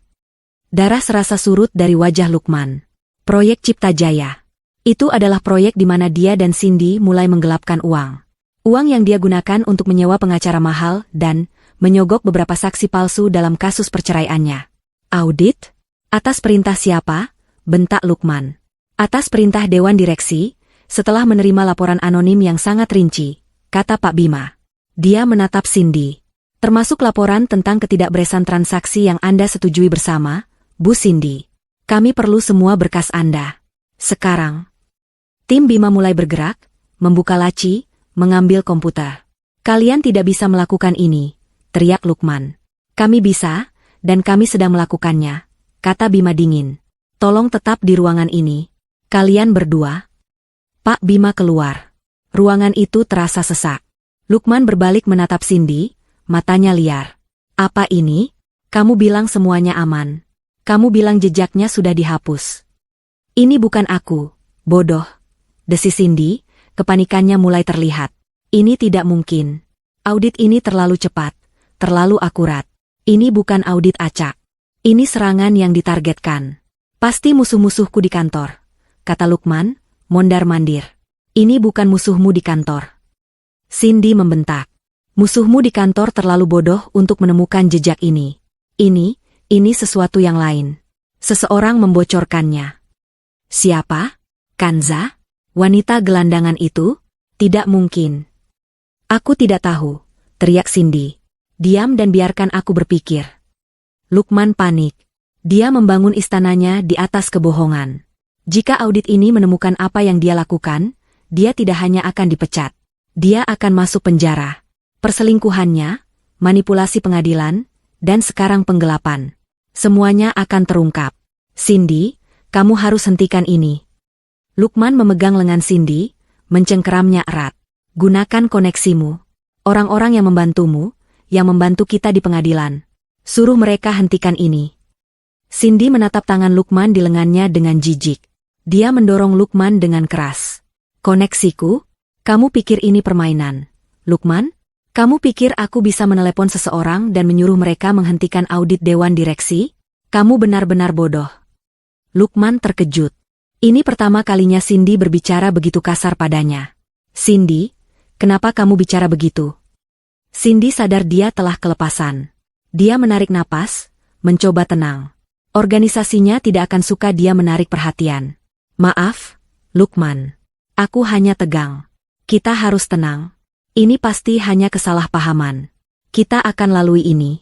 Darah serasa surut dari wajah Lukman. Proyek Cipta Jaya. Itu adalah proyek di mana dia dan Cindy mulai menggelapkan uang. Uang yang dia gunakan untuk menyewa pengacara mahal dan menyogok beberapa saksi palsu dalam kasus perceraiannya. Audit? Atas perintah siapa? Bentak Lukman. Atas perintah Dewan Direksi, setelah menerima laporan anonim yang sangat rinci, kata Pak Bima. Dia menatap Cindy. Termasuk laporan tentang ketidakberesan transaksi yang Anda setujui bersama, Bu Cindy. Kami perlu semua berkas Anda. Sekarang. Tim Bima mulai bergerak, membuka laci, mengambil komputer. Kalian tidak bisa melakukan ini, teriak Lukman. Kami bisa, dan kami sedang melakukannya, kata Bima dingin. Tolong tetap di ruangan ini. Kalian berdua. Pak Bima keluar. Ruangan itu terasa sesak. Lukman berbalik menatap Cindy, matanya liar. Apa ini? Kamu bilang semuanya aman. Kamu bilang jejaknya sudah dihapus. Ini bukan aku, bodoh. Desis Cindy, kepanikannya mulai terlihat. Ini tidak mungkin. Audit ini terlalu cepat, terlalu akurat. Ini bukan audit acak. Ini serangan yang ditargetkan. Pasti musuh-musuhku di kantor, kata Lukman, mondar-mandir. Ini bukan musuhmu di kantor. Cindy membentak. Musuhmu di kantor terlalu bodoh untuk menemukan jejak ini. Ini sesuatu yang lain. Seseorang membocorkannya. Siapa? Kanza? Wanita gelandangan itu? Tidak mungkin. Aku tidak tahu, teriak Cindy. Diam dan biarkan aku berpikir. Lukman panik. Dia membangun istananya di atas kebohongan. Jika audit ini menemukan apa yang dia lakukan, dia tidak hanya akan dipecat. Dia akan masuk penjara. Perselingkuhannya, manipulasi pengadilan, dan sekarang penggelapan. Semuanya akan terungkap. Cindy, kamu harus hentikan ini. Lukman memegang lengan Cindy, mencengkeramnya erat. Gunakan koneksimu. Orang-orang yang membantumu, yang membantu kita di pengadilan. Suruh mereka hentikan ini. Cindy menatap tangan Lukman di lengannya dengan jijik. Dia mendorong Lukman dengan keras. Koneksiku? Kamu pikir ini permainan? Lukman? Kamu pikir aku bisa menelepon seseorang dan menyuruh mereka menghentikan audit Dewan Direksi? Kamu benar-benar bodoh. Lukman terkejut. Ini pertama kalinya Cindy berbicara begitu kasar padanya. Cindy, kenapa kamu bicara begitu? Cindy sadar dia telah kelepasan. Dia menarik napas, mencoba tenang. Organisasinya tidak akan suka dia menarik perhatian. Maaf, Lukman. Aku hanya tegang. Kita harus tenang. Ini pasti hanya kesalahpahaman. Kita akan lalui ini.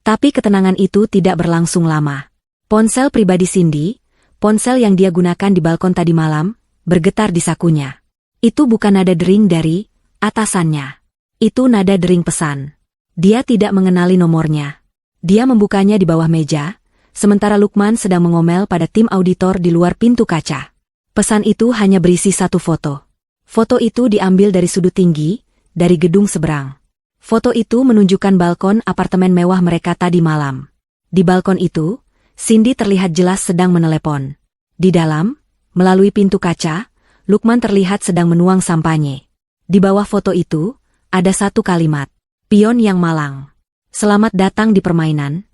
Tapi ketenangan itu tidak berlangsung lama. Ponsel pribadi Cindy, ponsel yang dia gunakan di balkon tadi malam, bergetar di sakunya. Itu bukan nada dering dari atasannya. Itu nada dering pesan. Dia tidak mengenali nomornya. Dia membukanya di bawah meja, sementara Lukman sedang mengomel pada tim auditor di luar pintu kaca. Pesan itu hanya berisi satu foto. Foto itu diambil dari sudut tinggi, dari gedung seberang. Foto itu menunjukkan balkon apartemen mewah mereka tadi malam. Di balkon itu, Cindy terlihat jelas sedang menelepon. Di dalam, melalui pintu kaca, Lukman terlihat sedang menuang sampanye. Di bawah foto itu, ada satu kalimat. Pion yang malang. Selamat datang di permainan.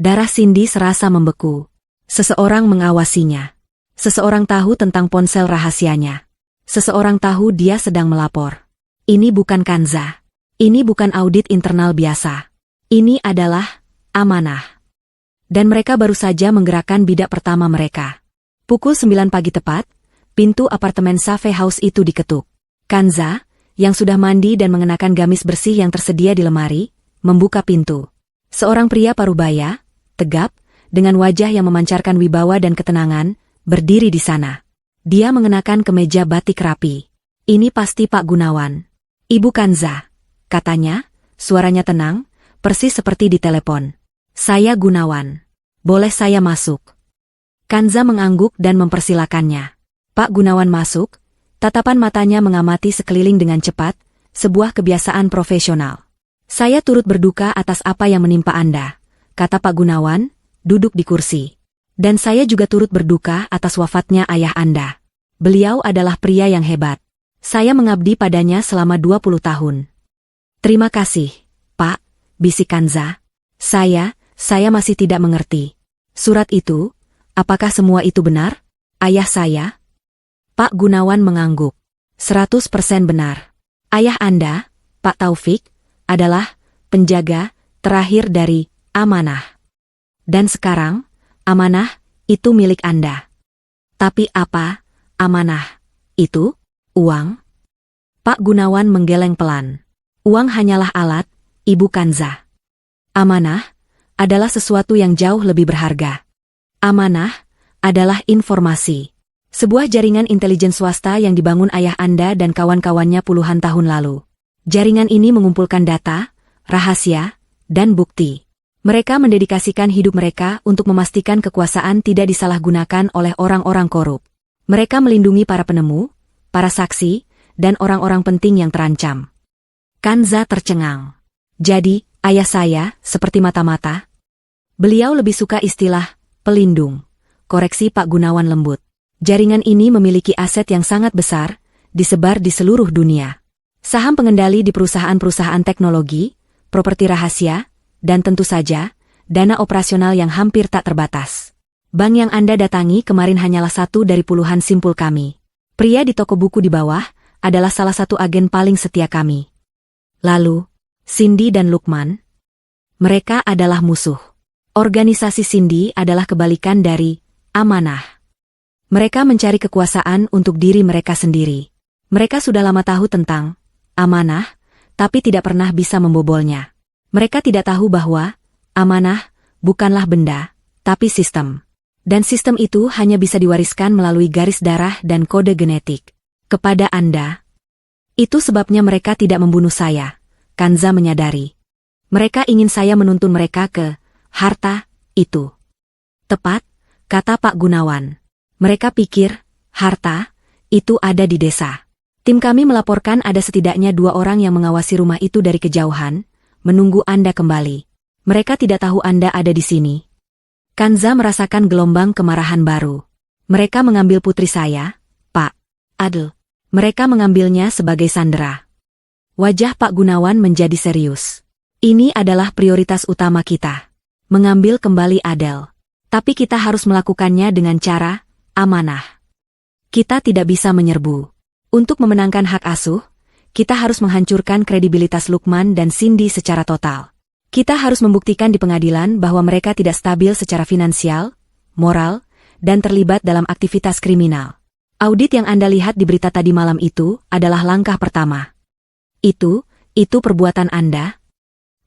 Darah Cindy serasa membeku. Seseorang mengawasinya. Seseorang tahu tentang ponsel rahasianya. Seseorang tahu dia sedang melapor. Ini bukan Kanza. Ini bukan audit internal biasa. Ini adalah amanah. Dan mereka baru saja menggerakkan bidak pertama mereka. Pukul 9 pagi tepat, pintu apartemen Safe House itu diketuk. Kanza, yang sudah mandi dan mengenakan gamis bersih yang tersedia di lemari, membuka pintu. Seorang pria parubaya, tegap, dengan wajah yang memancarkan wibawa dan ketenangan, berdiri di sana. Dia mengenakan kemeja batik rapi. Ini pasti Pak Gunawan. Ibu Kanza, katanya, suaranya tenang, persis seperti di telepon. Saya Gunawan. Boleh saya masuk? Kanza mengangguk dan mempersilakannya. Pak Gunawan masuk, tatapan matanya mengamati sekeliling dengan cepat, sebuah kebiasaan profesional. Saya turut berduka atas apa yang menimpa Anda, kata Pak Gunawan, duduk di kursi. Dan saya juga turut berduka atas wafatnya ayah Anda. Beliau adalah pria yang hebat. Saya mengabdi padanya selama 20 tahun. Terima kasih, Pak, bisik Kanza. Saya masih tidak mengerti. Surat itu, apakah semua itu benar? Ayah saya? Pak Gunawan mengangguk. 100% benar. Ayah Anda, Pak Taufik, adalah penjaga terakhir dari amanah. Dan sekarang, amanah itu milik Anda. Tapi apa amanah itu? Uang? Pak Gunawan menggeleng pelan. Uang hanyalah alat, Ibu Kanza. Amanah adalah sesuatu yang jauh lebih berharga. Amanah adalah informasi. Sebuah jaringan intelijen swasta yang dibangun ayah Anda dan kawan-kawannya puluhan tahun lalu. Jaringan ini mengumpulkan data, rahasia, dan bukti. Mereka mendedikasikan hidup mereka untuk memastikan kekuasaan tidak disalahgunakan oleh orang-orang korup. Mereka melindungi para penemu, para saksi, dan orang-orang penting yang terancam. Kanza tercengang. Jadi, ayah saya, seperti mata-mata? Beliau lebih suka istilah pelindung, koreksi Pak Gunawan lembut. Jaringan ini memiliki aset yang sangat besar, disebar di seluruh dunia. Saham pengendali di perusahaan-perusahaan teknologi, properti rahasia, dan tentu saja, dana operasional yang hampir tak terbatas. Bank yang Anda datangi kemarin hanyalah satu dari puluhan simpul kami. Pria di toko buku di bawah adalah salah satu agen paling setia kami. Lalu, Cindy dan Lukman? Mereka adalah musuh. Organisasi Cindy adalah kebalikan dari amanah. Mereka mencari kekuasaan untuk diri mereka sendiri. Mereka sudah lama tahu tentang amanah, tapi tidak pernah bisa membobolnya. Mereka tidak tahu bahwa amanah bukanlah benda, tapi sistem. Dan sistem itu hanya bisa diwariskan melalui garis darah dan kode genetik. Kepada Anda. Itu sebabnya mereka tidak membunuh saya, Kanza menyadari. Mereka ingin saya menuntun mereka ke harta itu. Tepat, kata Pak Gunawan. Mereka pikir, harta itu ada di desa. Tim kami melaporkan ada setidaknya 2 orang yang mengawasi rumah itu dari kejauhan, menunggu Anda kembali. Mereka tidak tahu Anda ada di sini. Kanza merasakan gelombang kemarahan baru. Mereka mengambil putri saya, Pak Adel. Mereka mengambilnya sebagai sandera. Wajah Pak Gunawan menjadi serius. Ini adalah prioritas utama kita. Mengambil kembali Adel. Tapi kita harus melakukannya dengan cara amanah. Kita tidak bisa menyerbu. Untuk memenangkan hak asuh, kita harus menghancurkan kredibilitas Lukman dan Cindy secara total. Kita harus membuktikan di pengadilan bahwa mereka tidak stabil secara finansial, moral, dan terlibat dalam aktivitas kriminal. Audit yang Anda lihat di berita tadi malam itu adalah langkah pertama. Itu perbuatan Anda?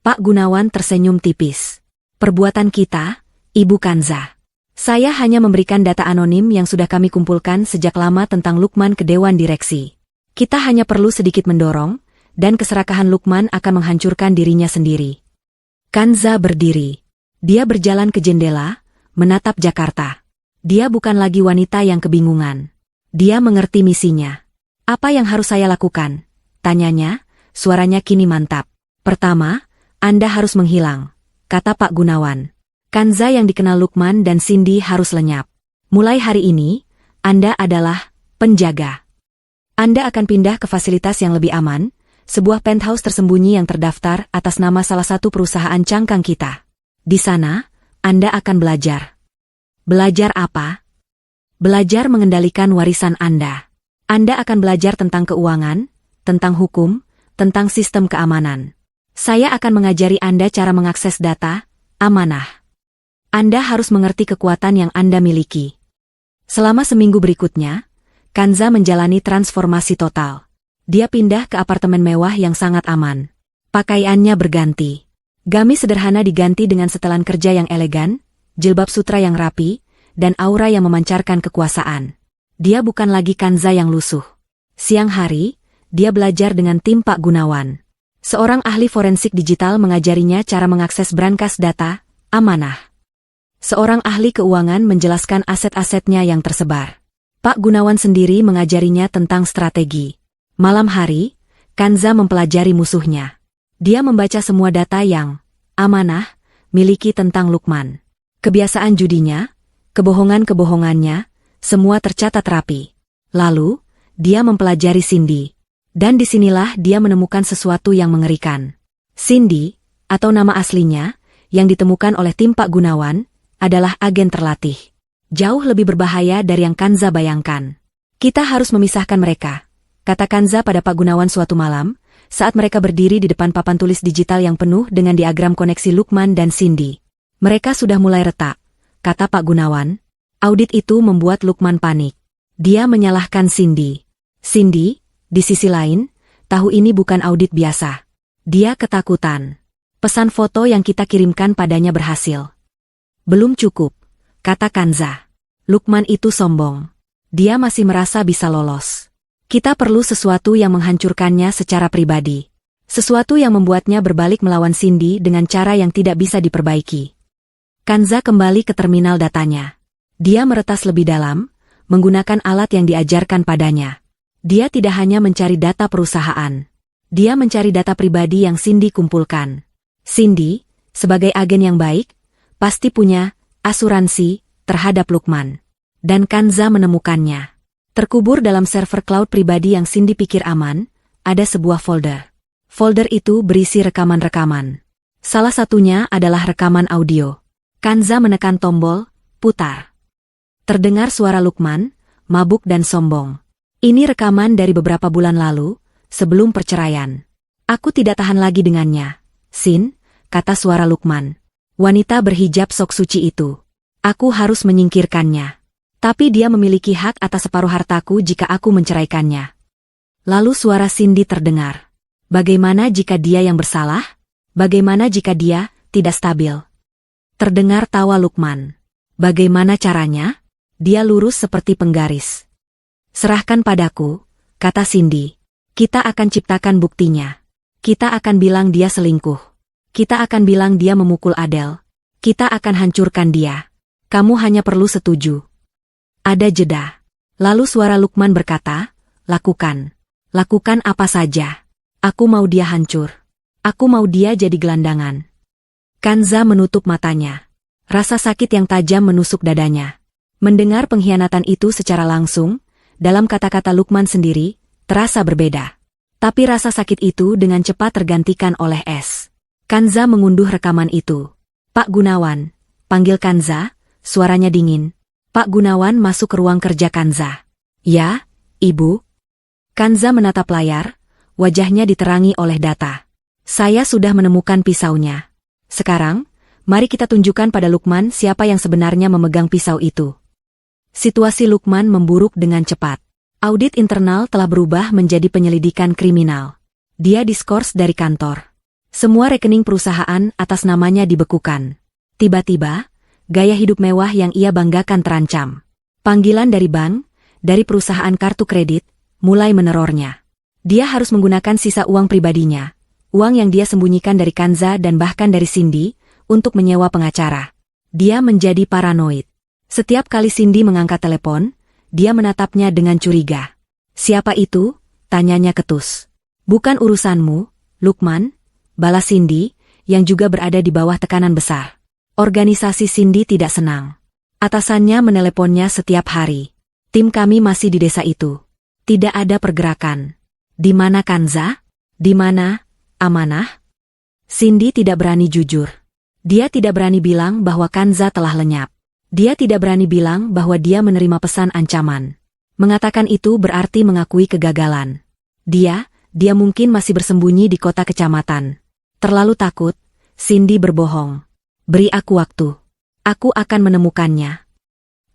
Pak Gunawan tersenyum tipis. Perbuatan kita, Ibu Kanza. Saya hanya memberikan data anonim yang sudah kami kumpulkan sejak lama tentang Lukman ke Dewan Direksi. Kita hanya perlu sedikit mendorong, dan keserakahan Lukman akan menghancurkan dirinya sendiri. Kanza berdiri. Dia berjalan ke jendela, menatap Jakarta. Dia bukan lagi wanita yang kebingungan. Dia mengerti misinya. Apa yang harus saya lakukan? Tanyanya, suaranya kini mantap. Pertama, Anda harus menghilang, kata Pak Gunawan. Kanza yang dikenal Lukman dan Cindy harus lenyap. Mulai hari ini, Anda adalah penjaga. Anda akan pindah ke fasilitas yang lebih aman, sebuah penthouse tersembunyi yang terdaftar atas nama salah satu perusahaan cangkang kita. Di sana, Anda akan belajar. Belajar apa? Belajar mengendalikan warisan Anda. Anda akan belajar tentang keuangan, tentang hukum, tentang sistem keamanan. Saya akan mengajari Anda cara mengakses data, amanah. Anda harus mengerti kekuatan yang Anda miliki. Selama seminggu berikutnya, Kanza menjalani transformasi total. Dia pindah ke apartemen mewah yang sangat aman. Pakaiannya berganti. Gamis sederhana diganti dengan setelan kerja yang elegan, jilbab sutra yang rapi, dan aura yang memancarkan kekuasaan. Dia bukan lagi Kanza yang lusuh. Siang hari, dia belajar dengan tim Pak Gunawan. Seorang ahli forensik digital mengajarinya cara mengakses brankas data, amanah. Seorang ahli keuangan menjelaskan aset-asetnya yang tersebar. Pak Gunawan sendiri mengajarinya tentang strategi. Malam hari, Kanza mempelajari musuhnya. Dia membaca semua data yang amanah miliki tentang Lukman. Kebiasaan judinya, kebohongan-kebohongannya, semua tercatat rapi. Lalu, dia mempelajari Cindy. Dan disinilah dia menemukan sesuatu yang mengerikan. Cindy, atau nama aslinya, yang ditemukan oleh tim Pak Gunawan, adalah agen terlatih. Jauh lebih berbahaya dari yang Kanza bayangkan. Kita harus memisahkan mereka, kata Kanza pada Pak Gunawan suatu malam, saat mereka berdiri di depan papan tulis digital yang penuh dengan diagram koneksi Lukman dan Cindy. Mereka sudah mulai retak, kata Pak Gunawan. Audit itu membuat Lukman panik. Dia menyalahkan Cindy. Cindy, di sisi lain, tahu ini bukan audit biasa. Dia ketakutan. Pesan foto yang kita kirimkan padanya berhasil. Belum cukup, kata Kanza. Lukman itu sombong. Dia masih merasa bisa lolos. Kita perlu sesuatu yang menghancurkannya secara pribadi. Sesuatu yang membuatnya berbalik melawan Cindy dengan cara yang tidak bisa diperbaiki. Kanza kembali ke terminal datanya. Dia meretas lebih dalam, menggunakan alat yang diajarkan padanya. Dia tidak hanya mencari data perusahaan. Dia mencari data pribadi yang Cindy kumpulkan. Cindy, sebagai agen yang baik, pasti punya asuransi terhadap Lukman. Dan Kanza menemukannya. Terkubur dalam server cloud pribadi yang Cindy pikir aman, ada sebuah folder. Folder itu berisi rekaman-rekaman. Salah satunya adalah rekaman audio. Kanza menekan tombol, putar. Terdengar suara Lukman, mabuk dan sombong. Ini rekaman dari beberapa bulan lalu, sebelum perceraian. Aku tidak tahan lagi dengannya. Sin, kata suara Lukman. Wanita berhijab sok suci itu. Aku harus menyingkirkannya. Tapi dia memiliki hak atas separuh hartaku jika aku menceraikannya. Lalu suara Cindy terdengar. Bagaimana jika dia yang bersalah? Bagaimana jika dia tidak stabil? Terdengar tawa Lukman. Bagaimana caranya? Dia lurus seperti penggaris. Serahkan padaku, kata Cindy. Kita akan ciptakan buktinya. Kita akan bilang dia selingkuh. Kita akan bilang dia memukul Adele. Kita akan hancurkan dia. Kamu hanya perlu setuju. Ada jeda. Lalu suara Lukman berkata, lakukan. Lakukan apa saja. Aku mau dia hancur. Aku mau dia jadi gelandangan. Kanza menutup matanya. Rasa sakit yang tajam menusuk dadanya. Mendengar pengkhianatan itu secara langsung, dalam kata-kata Lukman sendiri, terasa berbeda. Tapi rasa sakit itu dengan cepat tergantikan oleh es. Kanza mengunduh rekaman itu. Pak Gunawan, panggil Kanza, suaranya dingin. Pak Gunawan masuk ke ruang kerja Kanza. Ya, Ibu. Kanza menatap layar, wajahnya diterangi oleh data. Saya sudah menemukan pisaunya. Sekarang, mari kita tunjukkan pada Lukman siapa yang sebenarnya memegang pisau itu. Situasi Lukman memburuk dengan cepat. Audit internal telah berubah menjadi penyelidikan kriminal. Dia diskors dari kantor. Semua rekening perusahaan atas namanya dibekukan. Tiba-tiba, gaya hidup mewah yang ia banggakan terancam. Panggilan dari bank, dari perusahaan kartu kredit, mulai menerornya. Dia harus menggunakan sisa uang pribadinya, uang yang dia sembunyikan dari Kanza dan bahkan dari Cindy, untuk menyewa pengacara. Dia menjadi paranoid. Setiap kali Cindy mengangkat telepon, dia menatapnya dengan curiga. "Siapa itu?" tanyanya ketus. "Bukan urusanmu, Lukman," balas Cindy, yang juga berada di bawah tekanan besar. Organisasi Cindy tidak senang. Atasannya meneleponnya setiap hari. "Tim kami masih di desa itu. Tidak ada pergerakan. Di mana Kanza? Di mana Amanah?" Cindy tidak berani jujur. Dia tidak berani bilang bahwa Kanza telah lenyap. Dia tidak berani bilang bahwa dia menerima pesan ancaman. Mengatakan itu berarti mengakui kegagalan. Dia mungkin masih bersembunyi di kota kecamatan. Terlalu takut, Cindy berbohong. "Beri aku waktu. Aku akan menemukannya."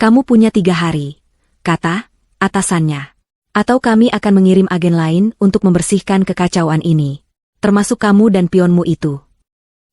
"Kamu punya 3 hari," kata atasannya. "Atau kami akan mengirim agen lain untuk membersihkan kekacauan ini. Termasuk kamu dan pionmu itu."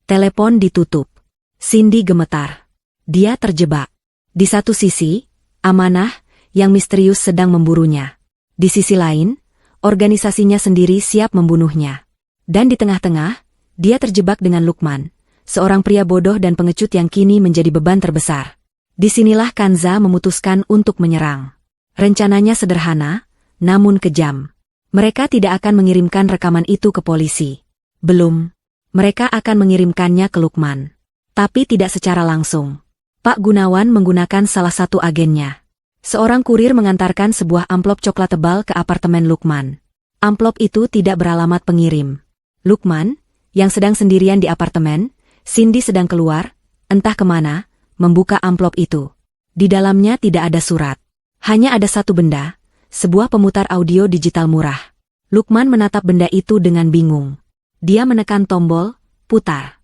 Telepon ditutup. Cindy gemetar. Dia terjebak. Di satu sisi, Amanah, yang misterius sedang memburunya. Di sisi lain, organisasinya sendiri siap membunuhnya. Dan di tengah-tengah, dia terjebak dengan Lukman, seorang pria bodoh dan pengecut yang kini menjadi beban terbesar. Disinilah Kanza memutuskan untuk menyerang. Rencananya sederhana, namun kejam. Mereka tidak akan mengirimkan rekaman itu ke polisi. Belum. Mereka akan mengirimkannya ke Lukman. Tapi tidak secara langsung. Pak Gunawan menggunakan salah satu agennya. Seorang kurir mengantarkan sebuah amplop coklat tebal ke apartemen Lukman. Amplop itu tidak beralamat pengirim. Lukman, yang sedang sendirian di apartemen, Cindy sedang keluar, entah kemana, membuka amplop itu. Di dalamnya tidak ada surat. Hanya ada satu benda, sebuah pemutar audio digital murah. Lukman menatap benda itu dengan bingung. Dia menekan tombol, putar.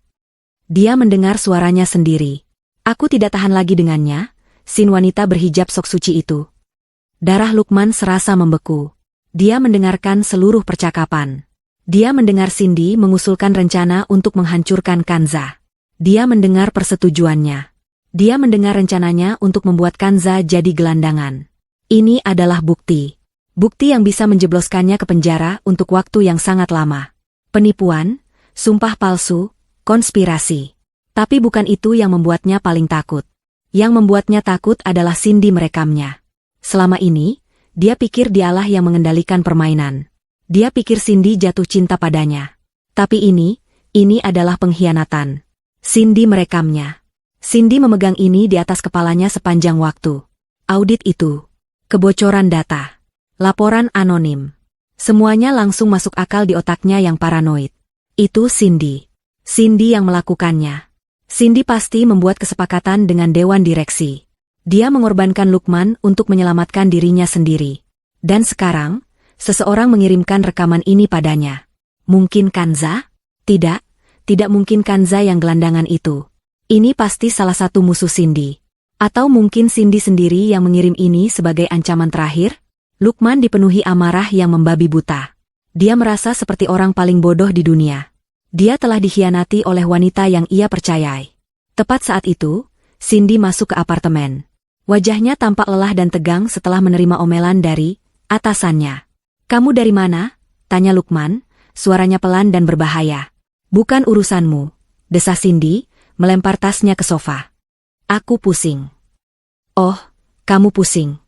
Dia mendengar suaranya sendiri. "Aku tidak tahan lagi dengannya," sin wanita berhijab sok suci itu. Darah Lukman serasa membeku. Dia mendengarkan seluruh percakapan. Dia mendengar Cindy mengusulkan rencana untuk menghancurkan Kanza. Dia mendengar persetujuannya. Dia mendengar rencananya untuk membuat Kanza jadi gelandangan. Ini adalah bukti. Bukti yang bisa menjebloskannya ke penjara untuk waktu yang sangat lama. Penipuan, sumpah palsu, konspirasi. Tapi bukan itu yang membuatnya paling takut. Yang membuatnya takut adalah Cindy merekamnya. Selama ini, dia pikir dialah yang mengendalikan permainan. Dia pikir Cindy jatuh cinta padanya. Tapi ini adalah pengkhianatan. Cindy merekamnya. Cindy memegang ini di atas kepalanya sepanjang waktu. Audit itu. Kebocoran data. Laporan anonim. Semuanya langsung masuk akal di otaknya yang paranoid. Itu Cindy. Cindy yang melakukannya. Cindy pasti membuat kesepakatan dengan dewan direksi. Dia mengorbankan Lukman untuk menyelamatkan dirinya sendiri. Dan sekarang, seseorang mengirimkan rekaman ini padanya. Mungkin Kanza? Tidak mungkin Kanza yang gelandangan itu. Ini pasti salah satu musuh Cindy. Atau mungkin Cindy sendiri yang mengirim ini sebagai ancaman terakhir? Lukman dipenuhi amarah yang membabi buta. Dia merasa seperti orang paling bodoh di dunia. Dia telah dikhianati oleh wanita yang ia percayai. Tepat saat itu, Cindy masuk ke apartemen. Wajahnya tampak lelah dan tegang setelah menerima omelan dari atasannya. "Kamu dari mana?" tanya Lukman, suaranya pelan dan berbahaya. "Bukan urusanmu," desas Cindy, melempar tasnya ke sofa. "Aku pusing." "Oh, kamu pusing."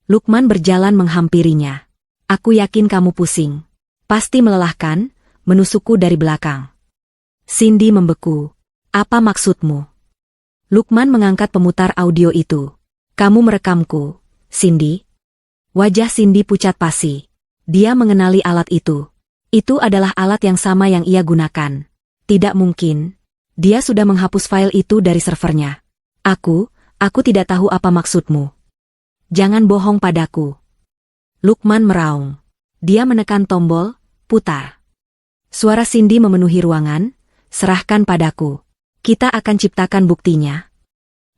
Lukman berjalan menghampirinya. "Aku yakin kamu pusing. Pasti melelahkan, menusukku dari belakang." Cindy membeku. "Apa maksudmu?" Lukman mengangkat pemutar audio itu. "Kamu merekamku, Cindy." Wajah Cindy pucat pasi. Dia mengenali alat itu. Itu adalah alat yang sama yang ia gunakan. Tidak mungkin. Dia sudah menghapus file itu dari servernya. Aku tidak tahu apa maksudmu." "Jangan bohong padaku." Lukman meraung. Dia menekan tombol, putar. Suara Cindy memenuhi ruangan, "Serahkan padaku." Kita akan ciptakan buktinya.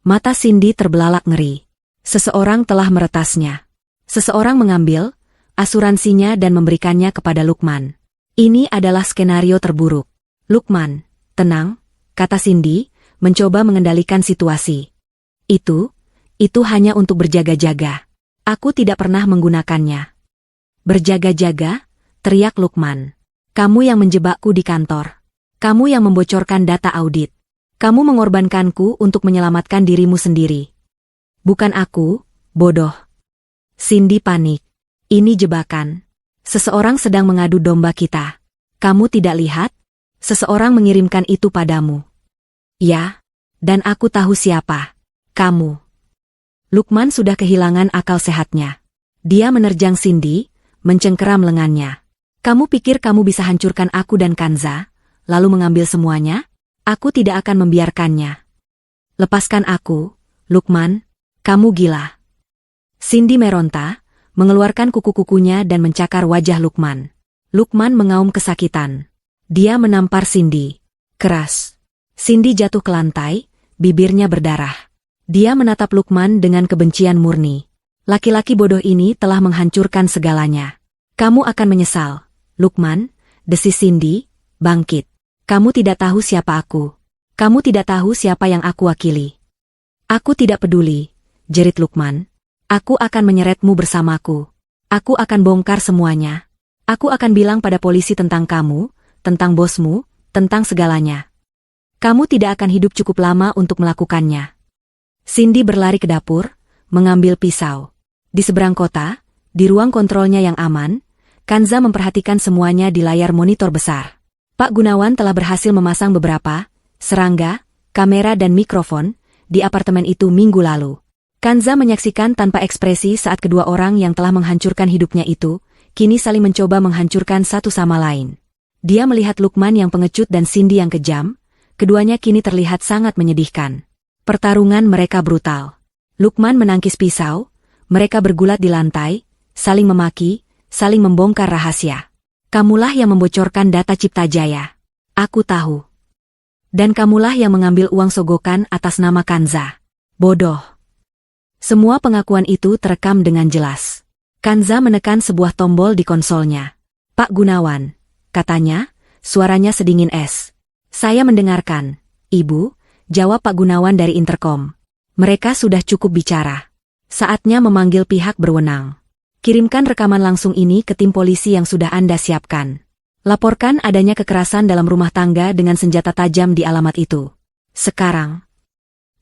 Mata Cindy terbelalak ngeri. Seseorang telah meretasnya. Seseorang mengambil asuransinya dan memberikannya kepada Lukman. Ini adalah skenario terburuk. Lukman, tenang, kata Cindy, mencoba mengendalikan situasi. Itu hanya untuk berjaga-jaga. Aku tidak pernah menggunakannya. Berjaga-jaga, teriak Lukman. Kamu yang menjebakku di kantor. Kamu yang membocorkan data audit. Kamu mengorbankanku untuk menyelamatkan dirimu sendiri. Bukan aku, bodoh. Cindy panik. Ini jebakan. Seseorang sedang mengadu domba kita. Kamu tidak lihat? Seseorang mengirimkan itu padamu. Ya, dan aku tahu siapa. Kamu. Lukman sudah kehilangan akal sehatnya. Dia menerjang Cindy, mencengkeram lengannya. Kamu pikir kamu bisa hancurkan aku dan Kanza, lalu mengambil semuanya? Aku tidak akan membiarkannya. Lepaskan aku, Lukman, kamu gila. Cindy meronta, mengeluarkan kuku-kukunya dan mencakar wajah Lukman. Lukman mengaum kesakitan. Dia menampar Cindy. Keras. Cindy jatuh ke lantai, bibirnya berdarah. Dia menatap Lukman dengan kebencian murni. Laki-laki bodoh ini telah menghancurkan segalanya. Kamu akan menyesal, Lukman, desis Cindy, bangkit. Kamu tidak tahu siapa aku. Kamu tidak tahu siapa yang aku wakili. Aku tidak peduli, jerit Lukman. Aku akan menyeretmu bersamaku. Aku akan bongkar semuanya. Aku akan bilang pada polisi tentang kamu, tentang bosmu, tentang segalanya. Kamu tidak akan hidup cukup lama untuk melakukannya. Cindy berlari ke dapur, mengambil pisau. Di seberang kota, di ruang kontrolnya yang aman, Kanza memperhatikan semuanya di layar monitor besar. Pak Gunawan telah berhasil memasang beberapa serangga, kamera dan mikrofon di apartemen itu minggu lalu. Kanza menyaksikan tanpa ekspresi saat kedua orang yang telah menghancurkan hidupnya itu, kini saling mencoba menghancurkan satu sama lain. Dia melihat Lukman yang pengecut dan Cindy yang kejam, keduanya kini terlihat sangat menyedihkan. Pertarungan mereka brutal. Lukman menangkis pisau, mereka bergulat di lantai, saling memaki, saling membongkar rahasia. Kamulah yang membocorkan data Cipta Jaya. Aku tahu. Dan kamulah yang mengambil uang sogokan atas nama Kanza. Bodoh. Semua pengakuan itu terekam dengan jelas. Kanza menekan sebuah tombol di konsolnya. Pak Gunawan, katanya, suaranya sedingin es. Saya mendengarkan, Ibu, jawab Pak Gunawan dari interkom. Mereka sudah cukup bicara. Saatnya memanggil pihak berwenang. Kirimkan rekaman langsung ini ke tim polisi yang sudah Anda siapkan. Laporkan adanya kekerasan dalam rumah tangga dengan senjata tajam di alamat itu. Sekarang.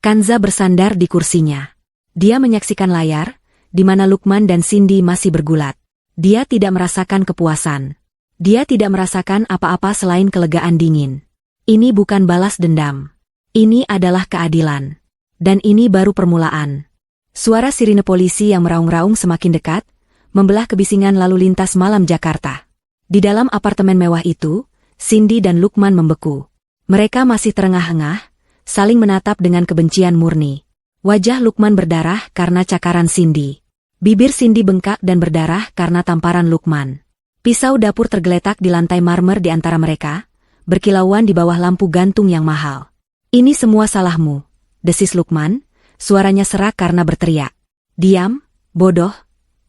Kanza bersandar di kursinya. Dia menyaksikan layar, di mana Lukman dan Cindy masih bergulat. Dia tidak merasakan kepuasan. Dia tidak merasakan apa-apa selain kelegaan dingin. Ini bukan balas dendam. Ini adalah keadilan. Dan ini baru permulaan. Suara sirine polisi yang meraung-raung semakin dekat, membelah kebisingan lalu lintas malam Jakarta. Di dalam apartemen mewah itu, Cindy dan Lukman membeku. Mereka masih terengah-engah, saling menatap dengan kebencian murni. Wajah Lukman berdarah karena cakaran Cindy. Bibir Cindy bengkak dan berdarah karena tamparan Lukman. Pisau dapur tergeletak di lantai marmer di antara mereka, berkilauan di bawah lampu gantung yang mahal. Ini semua salahmu, desis Lukman, suaranya serak karena berteriak. Diam, bodoh,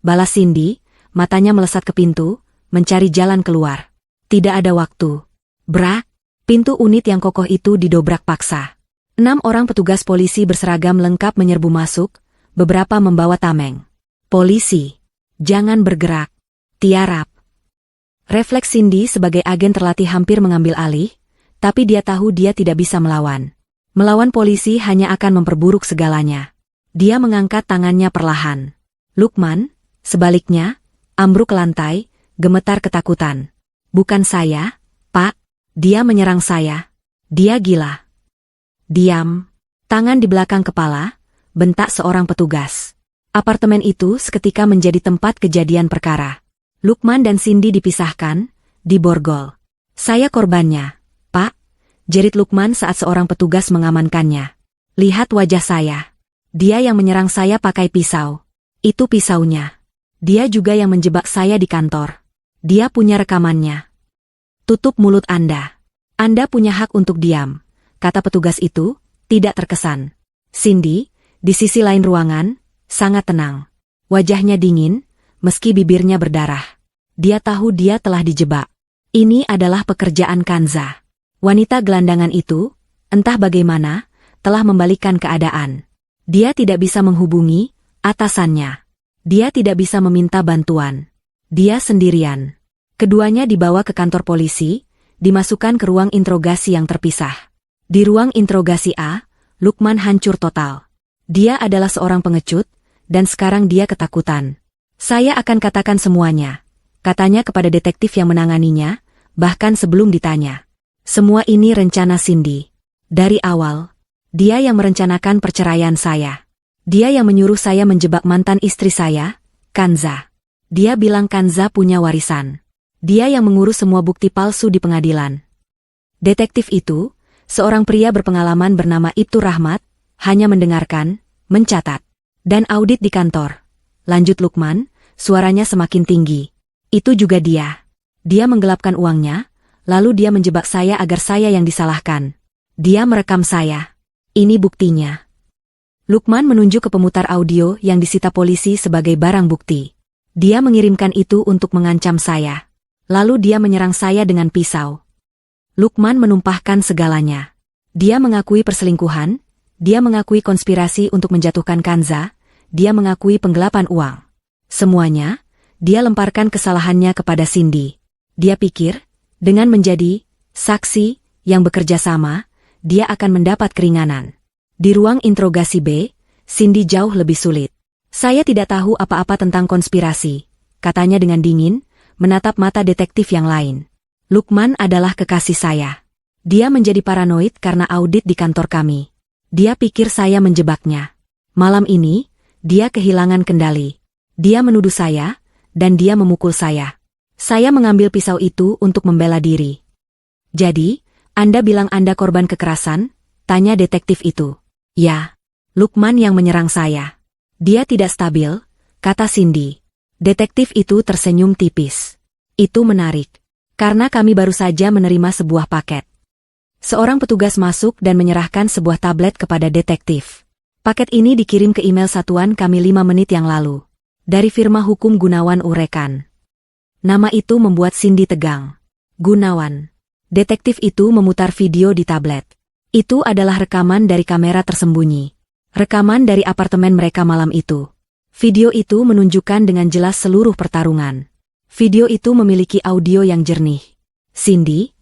balas Cindy, matanya melesat ke pintu, mencari jalan keluar. Tidak ada waktu. Brak, pintu unit yang kokoh itu didobrak paksa. 6 orang petugas polisi berseragam lengkap menyerbu masuk, beberapa membawa tameng. Polisi, jangan bergerak. Tiarap. Refleks Cindy sebagai agen terlatih hampir mengambil alih, tapi dia tahu dia tidak bisa melawan. Melawan polisi hanya akan memperburuk segalanya. Dia mengangkat tangannya perlahan. Lukman, sebaliknya, ambruk ke lantai, gemetar ketakutan. Bukan saya, Pak. Dia menyerang saya. Dia gila. Diam. Tangan di belakang kepala, bentak seorang petugas. Apartemen itu seketika menjadi tempat kejadian perkara. Lukman dan Cindy dipisahkan, diborgol. Saya korbannya, Pak, jerit Lukman saat seorang petugas mengamankannya. Lihat wajah saya. Dia yang menyerang saya pakai pisau. Itu pisaunya. Dia juga yang menjebak saya di kantor. Dia punya rekamannya. Tutup mulut Anda. Anda punya hak untuk diam. kata petugas itu, tidak terkesan. Cindy, di sisi lain ruangan, sangat tenang. Wajahnya dingin, meski bibirnya berdarah. Dia tahu dia telah dijebak. Ini adalah pekerjaan Kanza. Wanita gelandangan itu, entah bagaimana, telah membalikkan keadaan. Dia tidak bisa menghubungi atasannya. Dia tidak bisa meminta bantuan. Dia sendirian. Keduanya dibawa ke kantor polisi, dimasukkan ke ruang interogasi yang terpisah. Di ruang interogasi A, Lukman hancur total. Dia adalah seorang pengecut, dan sekarang dia ketakutan. Saya akan katakan semuanya, katanya kepada detektif yang menanganinya, bahkan sebelum ditanya. Semua ini rencana Cindy. Dari awal, dia yang merencanakan perceraian saya. Dia yang menyuruh saya menjebak mantan istri saya, Kanza. Dia bilang Kanza punya warisan. Dia yang mengurus semua bukti palsu di pengadilan. Detektif itu, seorang pria berpengalaman bernama Ibtu Rahmat, hanya mendengarkan, mencatat, dan audit di kantor. Lanjut Lukman, suaranya semakin tinggi. Itu juga dia. Dia menggelapkan uangnya, lalu dia menjebak saya agar saya yang disalahkan. Dia merekam saya. Ini buktinya. Lukman menunjuk ke pemutar audio yang disita polisi sebagai barang bukti. Dia mengirimkan itu untuk mengancam saya. Lalu dia menyerang saya dengan pisau. Lukman menumpahkan segalanya. Dia mengakui perselingkuhan, dia mengakui konspirasi untuk menjatuhkan Kanza, dia mengakui penggelapan uang. Semuanya, dia lemparkan kesalahannya kepada Cindy. Dia pikir, dengan menjadi saksi yang bekerja sama, dia akan mendapat keringanan. Di ruang interogasi B, Cindy jauh lebih sulit. Saya tidak tahu apa-apa tentang konspirasi, katanya dengan dingin, menatap mata detektif yang lain. Lukman adalah kekasih saya. Dia menjadi paranoid karena audit di kantor kami. Dia pikir saya menjebaknya. Malam ini, dia kehilangan kendali. Dia menuduh saya, dan dia memukul saya. Saya mengambil pisau itu untuk membela diri. Jadi, Anda bilang Anda korban kekerasan? Tanya detektif itu. Ya, Lukman yang menyerang saya. Dia tidak stabil, kata Cindy. Detektif itu tersenyum tipis. Itu menarik. Karena kami baru saja menerima sebuah paket. Seorang petugas masuk dan menyerahkan sebuah tablet kepada detektif. Paket ini dikirim ke email satuan kami 5 menit yang lalu. Dari firma hukum Gunawan Urekan. Nama itu membuat Cindy tegang. Gunawan. Detektif itu memutar video di tablet. Itu adalah rekaman dari kamera tersembunyi. Rekaman dari apartemen mereka malam itu. Video itu menunjukkan dengan jelas seluruh pertarungan. Video itu memiliki audio yang jernih. Cindy,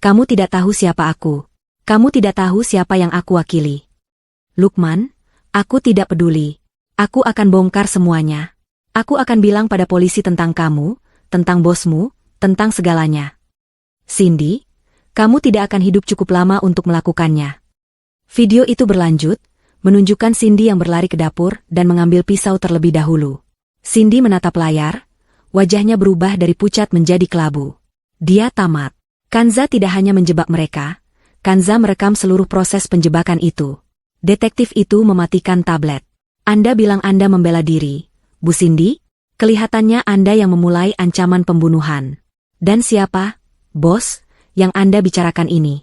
kamu tidak tahu siapa aku. Kamu tidak tahu siapa yang aku wakili. Lukman, aku tidak peduli. Aku akan bongkar semuanya. Aku akan bilang pada polisi tentang kamu, tentang bosmu, tentang segalanya. Cindy, kamu tidak akan hidup cukup lama untuk melakukannya. Video itu berlanjut, menunjukkan Cindy yang berlari ke dapur dan mengambil pisau terlebih dahulu. Cindy menatap layar, wajahnya berubah dari pucat menjadi kelabu. Dia tamat. Kanza tidak hanya menjebak mereka, Kanza merekam seluruh proses penjebakan itu. Detektif itu mematikan tablet. Anda bilang Anda membela diri, Bu Cindy? Kelihatannya Anda yang memulai ancaman pembunuhan. Dan siapa, bos, yang Anda bicarakan ini?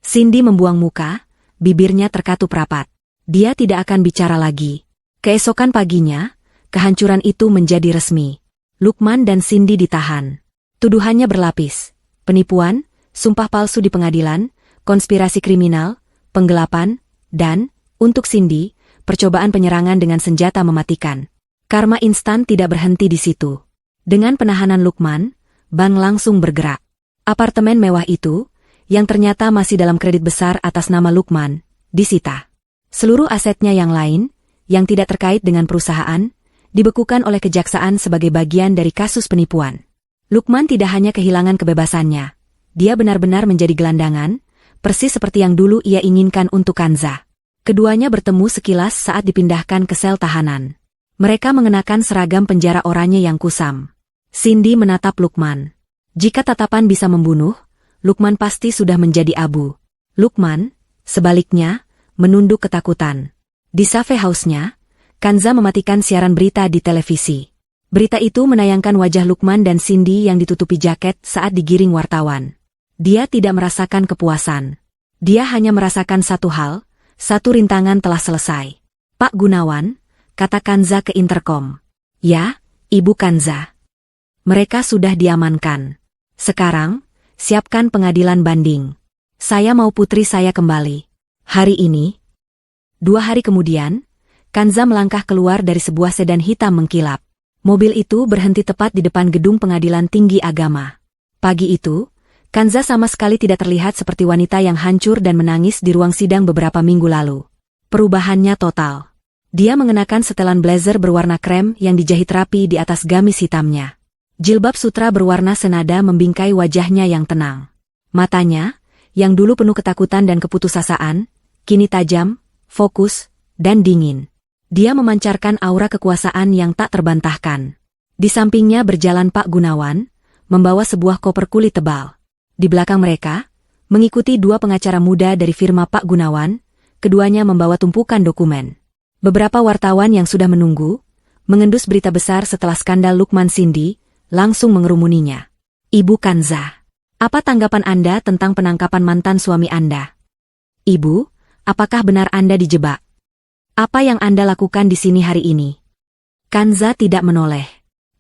Cindy membuang muka, bibirnya terkatup rapat. Dia tidak akan bicara lagi. Keesokan paginya, kehancuran itu menjadi resmi. Lukman dan Cindy ditahan. Tuduhannya berlapis. Penipuan, sumpah palsu di pengadilan, konspirasi kriminal, penggelapan, dan, untuk Cindy, percobaan penyerangan dengan senjata mematikan. Karma instan tidak berhenti di situ. Dengan penahanan Lukman, bank langsung bergerak. Apartemen mewah itu, yang ternyata masih dalam kredit besar atas nama Lukman, disita. Seluruh asetnya yang lain, yang tidak terkait dengan perusahaan, dibekukan oleh kejaksaan sebagai bagian dari kasus penipuan. Lukman tidak hanya kehilangan kebebasannya, dia benar-benar menjadi gelandangan, persis seperti yang dulu ia inginkan untuk Kanza. Keduanya bertemu sekilas saat dipindahkan ke sel tahanan. Mereka mengenakan seragam penjara oranye yang kusam. Cindy menatap Lukman. Jika tatapan bisa membunuh, Lukman pasti sudah menjadi abu. Lukman, sebaliknya, menunduk ketakutan. Di cafe house-nya, Kanza mematikan siaran berita di televisi. Berita itu menayangkan wajah Lukman dan Cindy yang ditutupi jaket saat digiring wartawan. Dia tidak merasakan kepuasan. Dia hanya merasakan satu hal, satu rintangan telah selesai. Pak Gunawan, kata Kanza ke interkom. Ya, Ibu Kanza. Mereka sudah diamankan. Sekarang, siapkan pengadilan banding. Saya mau putri saya kembali. Hari ini. 2 hari kemudian, Kanza melangkah keluar dari sebuah sedan hitam mengkilap. Mobil itu berhenti tepat di depan gedung pengadilan tinggi agama. Pagi itu, Kanza sama sekali tidak terlihat seperti wanita yang hancur dan menangis di ruang sidang beberapa minggu lalu. Perubahannya total. Dia mengenakan setelan blazer berwarna krem yang dijahit rapi di atas gamis hitamnya. Jilbab sutra berwarna senada membingkai wajahnya yang tenang. Matanya, yang dulu penuh ketakutan dan keputusasaan, kini tajam, fokus, dan dingin. Dia memancarkan aura kekuasaan yang tak terbantahkan. Di sampingnya berjalan Pak Gunawan, membawa sebuah koper kulit tebal. Di belakang mereka, mengikuti 2 pengacara muda dari firma Pak Gunawan, keduanya membawa tumpukan dokumen. Beberapa wartawan yang sudah menunggu, mengendus berita besar setelah skandal Lukman Cindy, langsung mengerumuninya. Ibu Kanza. Apa tanggapan Anda tentang penangkapan mantan suami Anda? Ibu, apakah benar Anda dijebak? Apa yang Anda lakukan di sini hari ini? Kanza tidak menoleh.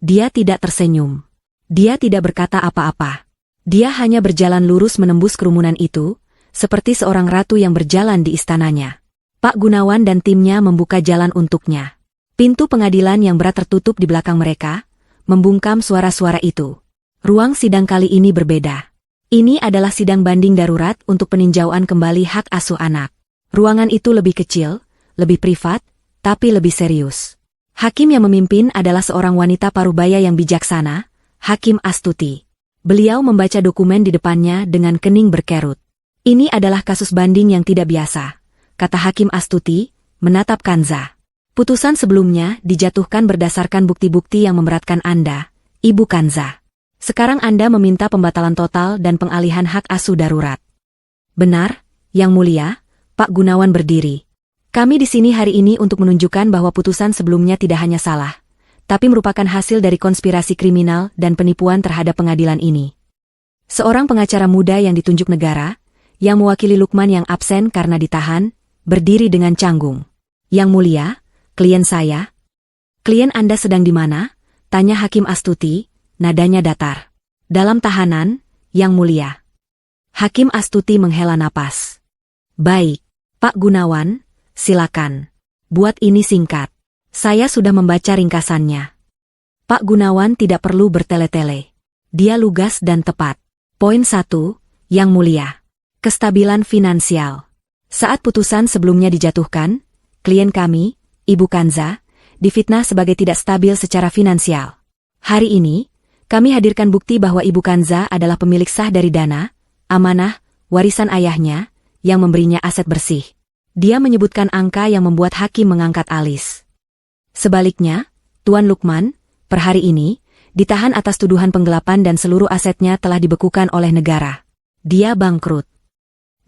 Dia tidak tersenyum. Dia tidak berkata apa-apa. Dia hanya berjalan lurus menembus kerumunan itu, seperti seorang ratu yang berjalan di istananya. Pak Gunawan dan timnya membuka jalan untuknya. Pintu pengadilan yang berat tertutup di belakang mereka, membungkam suara-suara itu. Ruang sidang kali ini berbeda. Ini adalah sidang banding darurat untuk peninjauan kembali hak asuh anak. Ruangan itu lebih kecil, lebih privat, tapi lebih serius. Hakim yang memimpin adalah seorang wanita parubaya yang bijaksana, Hakim Astuti. Beliau membaca dokumen di depannya dengan kening berkerut. Ini adalah kasus banding yang tidak biasa, kata Hakim Astuti, menatap Kanza. Putusan sebelumnya dijatuhkan berdasarkan bukti-bukti yang memberatkan Anda, Ibu Kanza. Sekarang Anda meminta pembatalan total dan pengalihan hak asuh darurat. Benar, Yang Mulia, Pak Gunawan berdiri. Kami di sini hari ini untuk menunjukkan bahwa putusan sebelumnya tidak hanya salah, tapi merupakan hasil dari konspirasi kriminal dan penipuan terhadap pengadilan ini. Seorang pengacara muda yang ditunjuk negara, yang mewakili Lukman yang absen karena ditahan, berdiri dengan canggung. Yang Mulia, klien saya. Klien Anda sedang di mana? Tanya Hakim Astuti, nadanya datar. Dalam tahanan, Yang Mulia. Hakim Astuti menghela napas. Baik, Pak Gunawan, silakan. Buat ini singkat. Saya sudah membaca ringkasannya. Pak Gunawan tidak perlu bertele-tele. Dia lugas dan tepat. Poin 1, Yang Mulia. Kestabilan finansial. Saat putusan sebelumnya dijatuhkan, klien kami, Ibu Kanza, difitnah sebagai tidak stabil secara finansial. Hari ini, kami hadirkan bukti bahwa Ibu Kanza adalah pemilik sah dari dana, amanah, warisan ayahnya, yang memberinya aset bersih. Dia menyebutkan angka yang membuat hakim mengangkat alis. Sebaliknya, Tuan Lukman, per hari ini, ditahan atas tuduhan penggelapan dan seluruh asetnya telah dibekukan oleh negara. Dia bangkrut.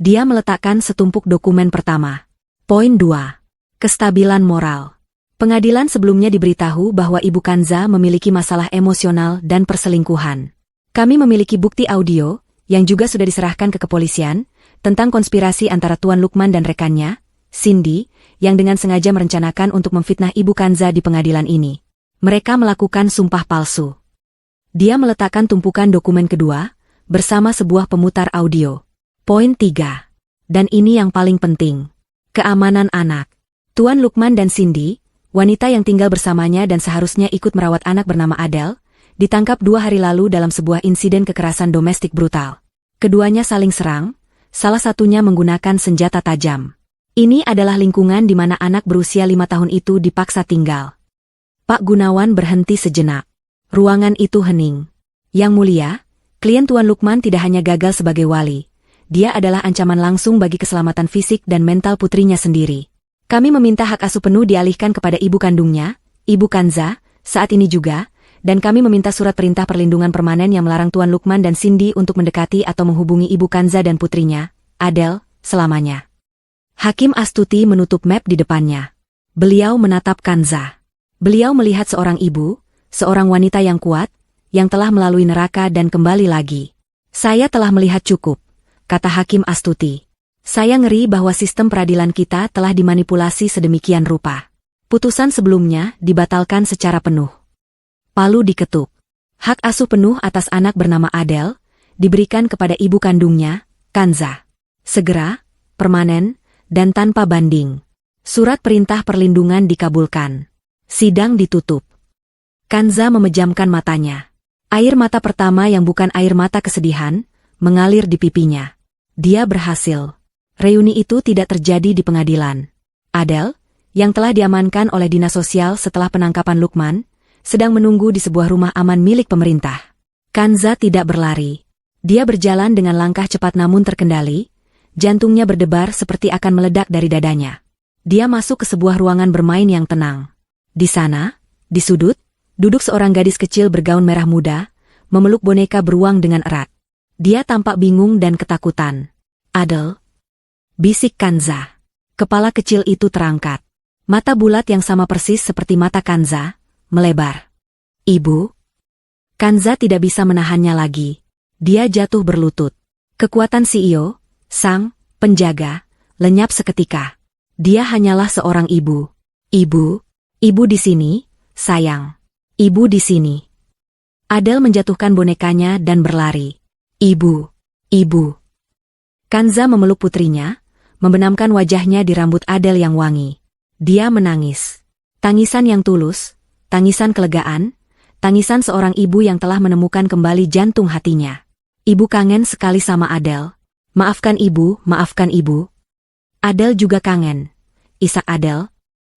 Dia meletakkan setumpuk dokumen pertama. Poin 2. Kestabilan moral. Pengadilan sebelumnya diberitahu bahwa Ibu Kanza memiliki masalah emosional dan perselingkuhan. Kami memiliki bukti audio, yang juga sudah diserahkan ke kepolisian, tentang konspirasi antara Tuan Lukman dan rekannya, Cindy, yang dengan sengaja merencanakan untuk memfitnah Ibu Kanza di pengadilan ini. Mereka melakukan sumpah palsu. Dia meletakkan tumpukan dokumen kedua, bersama sebuah pemutar audio. Poin 3. Dan ini yang paling penting. Keamanan anak. Tuan Lukman dan Cindy, wanita yang tinggal bersamanya dan seharusnya ikut merawat anak bernama Adele, ditangkap 2 hari lalu dalam sebuah insiden kekerasan domestik brutal. Keduanya saling serang, salah satunya menggunakan senjata tajam. Ini adalah lingkungan di mana anak berusia 5 tahun itu dipaksa tinggal. Pak Gunawan berhenti sejenak. Ruangan itu hening. Yang Mulia, klien Tuan Lukman tidak hanya gagal sebagai wali, dia adalah ancaman langsung bagi keselamatan fisik dan mental putrinya sendiri. Kami meminta hak asuh penuh dialihkan kepada ibu kandungnya, Ibu Kanza, saat ini juga, dan kami meminta surat perintah perlindungan permanen yang melarang Tuan Lukman dan Cindy untuk mendekati atau menghubungi Ibu Kanza dan putrinya, Adele, selamanya. Hakim Astuti menutup map di depannya. Beliau menatap Kanza. Beliau melihat seorang ibu, seorang wanita yang kuat, yang telah melalui neraka dan kembali lagi. Saya telah melihat cukup, kata Hakim Astuti. Saya ngeri bahwa sistem peradilan kita telah dimanipulasi sedemikian rupa. Putusan sebelumnya dibatalkan secara penuh. Palu diketuk. Hak asuh penuh atas anak bernama Adele diberikan kepada ibu kandungnya, Kanza. Segera, permanen, dan tanpa banding. Surat perintah perlindungan dikabulkan. Sidang ditutup. Kanza memejamkan matanya. Air mata pertama yang bukan air mata kesedihan mengalir di pipinya. Dia berhasil. Reuni itu tidak terjadi di pengadilan. Adele, yang telah diamankan oleh dinas sosial setelah penangkapan Lukman, sedang menunggu di sebuah rumah aman milik pemerintah. Kanza tidak berlari. Dia berjalan dengan langkah cepat namun terkendali, jantungnya berdebar seperti akan meledak dari dadanya. Dia masuk ke sebuah ruangan bermain yang tenang. Di sana, di sudut, duduk seorang gadis kecil bergaun merah muda, memeluk boneka beruang dengan erat. Dia tampak bingung dan ketakutan. Adele, bisik Kanza. Kepala kecil itu terangkat. Mata bulat yang sama persis seperti mata Kanza melebar. Ibu? Kanza tidak bisa menahannya lagi. Dia jatuh berlutut. Kekuatan CEO, sang penjaga, lenyap seketika. Dia hanyalah seorang ibu. Ibu di sini, sayang. Ibu di sini. Adele menjatuhkan bonekanya dan berlari. Ibu. Kanza memeluk putrinya, membenamkan wajahnya di rambut Adele yang wangi. Dia menangis. Tangisan yang tulus, tangisan kelegaan, tangisan seorang ibu yang telah menemukan kembali jantung hatinya. Ibu kangen sekali sama Adele. Maafkan ibu. Adele juga kangen. Isak Adele.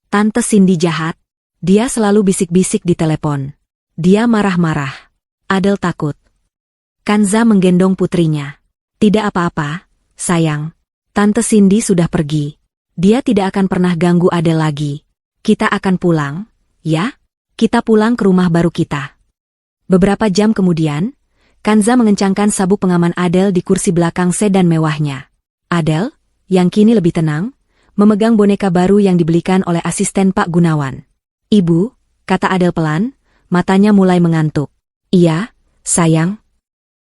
Tante Cindy jahat. Dia selalu bisik-bisik di telepon. Dia marah-marah. Adele takut. Kanza menggendong putrinya. Tidak apa-apa, sayang. Tante Cindy sudah pergi. Dia tidak akan pernah ganggu Adele lagi. Kita akan pulang, ya? Kita pulang ke rumah baru kita. Beberapa jam kemudian, Kanza mengencangkan sabuk pengaman Adele di kursi belakang sedan mewahnya. Adele, yang kini lebih tenang, memegang boneka baru yang dibelikan oleh asisten Pak Gunawan. Ibu, kata Adele pelan, matanya mulai mengantuk. Iya, sayang.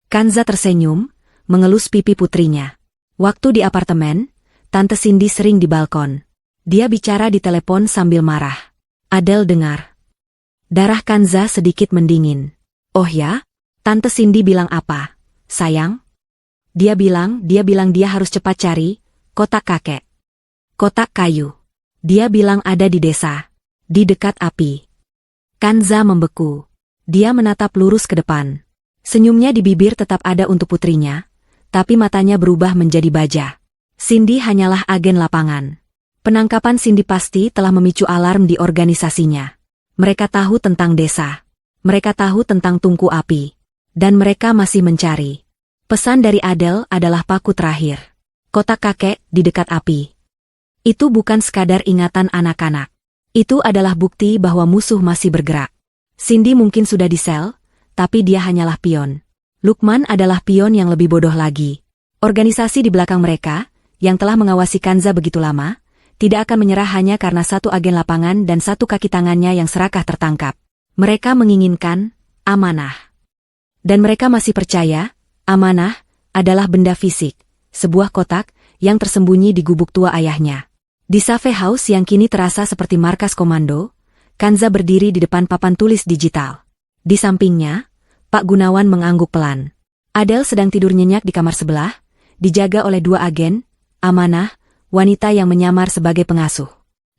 Kanza tersenyum, mengelus pipi putrinya. Waktu di apartemen, Tante Cindy sering di balkon. Dia bicara di telepon sambil marah. Adele dengar. Darah Kanza sedikit mendingin. Oh ya? Tante Cindy bilang apa? Sayang? Dia bilang dia harus cepat cari kotak kakek. Kotak kayu. Dia bilang ada di desa. Di dekat api. Kanza membeku. Dia menatap lurus ke depan. Senyumnya di bibir tetap ada untuk putrinya, tapi matanya berubah menjadi baja. Cindy hanyalah agen lapangan. Penangkapan Cindy pasti telah memicu alarm di organisasinya. Mereka tahu tentang desa. Mereka tahu tentang tungku api. Dan mereka masih mencari. Pesan dari Adele adalah paku terakhir. Kotak kakek di dekat api. Itu bukan sekadar ingatan anak-anak. Itu adalah bukti bahwa musuh masih bergerak. Cindy mungkin sudah di sel, tapi dia hanyalah pion. Lukman adalah pion yang lebih bodoh lagi. Organisasi di belakang mereka, yang telah mengawasi Kanza begitu lama, tidak akan menyerah hanya karena satu agen lapangan dan satu kaki tangannya yang serakah tertangkap. Mereka menginginkan amanah. Dan mereka masih percaya, amanah adalah benda fisik, sebuah kotak yang tersembunyi di gubuk tua ayahnya. Di Save House yang kini terasa seperti markas komando, Kanza berdiri di depan papan tulis digital. Di sampingnya, Pak Gunawan mengangguk pelan. Adele sedang tidur nyenyak di kamar sebelah, dijaga oleh dua agen, amanah, wanita yang menyamar sebagai pengasuh.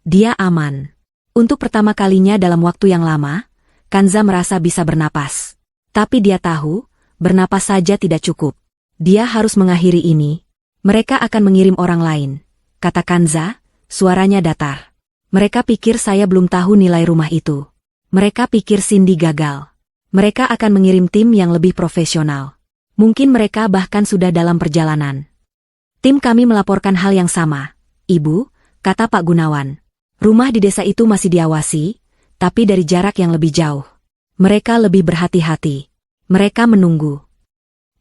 Dia aman. Untuk pertama kalinya dalam waktu yang lama, Kanza merasa bisa bernapas. Tapi dia tahu, bernapas saja tidak cukup. Dia harus mengakhiri ini. Mereka akan mengirim orang lain, kata Kanza, suaranya datar. Mereka pikir saya belum tahu nilai rumah itu. Mereka pikir Cindy gagal. Mereka akan mengirim tim yang lebih profesional. Mungkin mereka bahkan sudah dalam perjalanan. Tim kami melaporkan hal yang sama, Ibu, kata Pak Gunawan. Rumah di desa itu masih diawasi, tapi dari jarak yang lebih jauh. Mereka lebih berhati-hati. Mereka menunggu.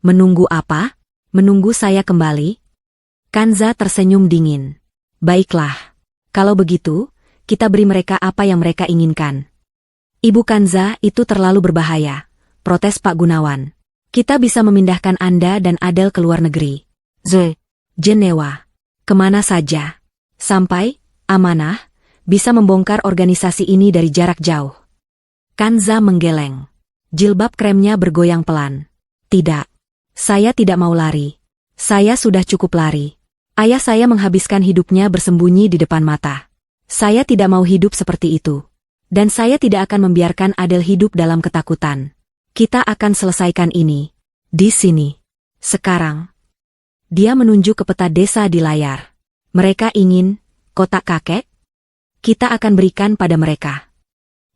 Menunggu apa? Menunggu saya kembali? Kanza tersenyum dingin. Baiklah. Kalau begitu, kita beri mereka apa yang mereka inginkan. Ibu Kanza, itu terlalu berbahaya, protes Pak Gunawan. Kita bisa memindahkan Anda dan Adele ke luar negeri. Jenewa. Kemana saja? Sampai, Amanah, bisa membongkar organisasi ini dari jarak jauh. Kanza menggeleng. Jilbab kremnya bergoyang pelan. Tidak. Saya tidak mau lari. Saya sudah cukup lari. Ayah saya menghabiskan hidupnya bersembunyi di depan mata. Saya tidak mau hidup seperti itu. Dan saya tidak akan membiarkan Adele hidup dalam ketakutan. Kita akan selesaikan ini. Di sini. Sekarang. Dia menunjuk ke peta desa di layar. Mereka ingin kotak kakek? Kita akan berikan pada mereka.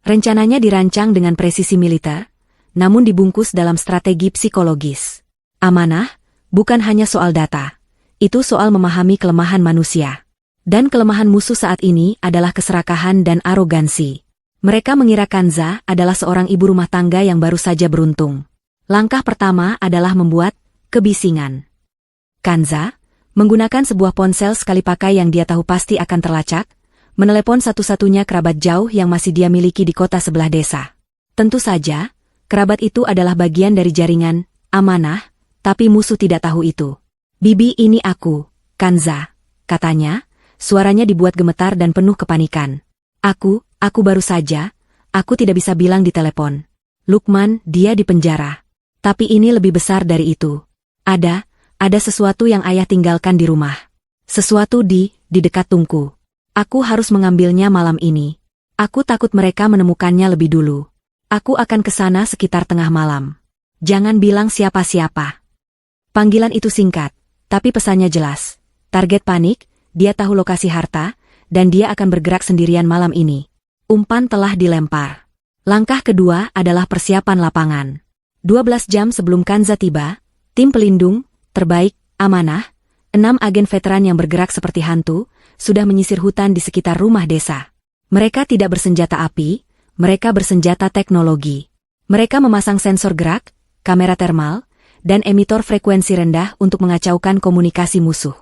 Rencananya dirancang dengan presisi militer, namun dibungkus dalam strategi psikologis. Amanah, bukan hanya soal data. Itu soal memahami kelemahan manusia. Dan kelemahan musuh saat ini adalah keserakahan dan arogansi. Mereka mengira Kanza adalah seorang ibu rumah tangga yang baru saja beruntung. Langkah pertama adalah membuat kebisingan. Kanza, menggunakan sebuah ponsel sekali pakai yang dia tahu pasti akan terlacak, menelepon satu-satunya kerabat jauh yang masih dia miliki di kota sebelah desa. Tentu saja, kerabat itu adalah bagian dari jaringan Amanah, tapi musuh tidak tahu itu. Bibi, ini aku, Kanza, katanya, suaranya dibuat gemetar dan penuh kepanikan. Aku baru saja, aku tidak bisa bilang di telepon. Lukman, dia di penjara. Tapi ini lebih besar dari itu. Ada sesuatu yang ayah tinggalkan di rumah. Sesuatu di dekat Tungku. Aku harus mengambilnya malam ini. Aku takut mereka menemukannya lebih dulu. Aku akan ke sana sekitar tengah malam. Jangan bilang siapa-siapa. Panggilan itu singkat, tapi pesannya jelas. Target panik, dia tahu lokasi harta, dan dia akan bergerak sendirian malam ini. Umpan telah dilempar. Langkah kedua adalah persiapan lapangan. 12 jam sebelum Kanza tiba, tim pelindung terbaik Amanah, 6 agen veteran yang bergerak seperti hantu, sudah menyisir hutan di sekitar rumah desa. Mereka tidak bersenjata api, mereka bersenjata teknologi. Mereka memasang sensor gerak, kamera termal, dan emitor frekuensi rendah untuk mengacaukan komunikasi musuh.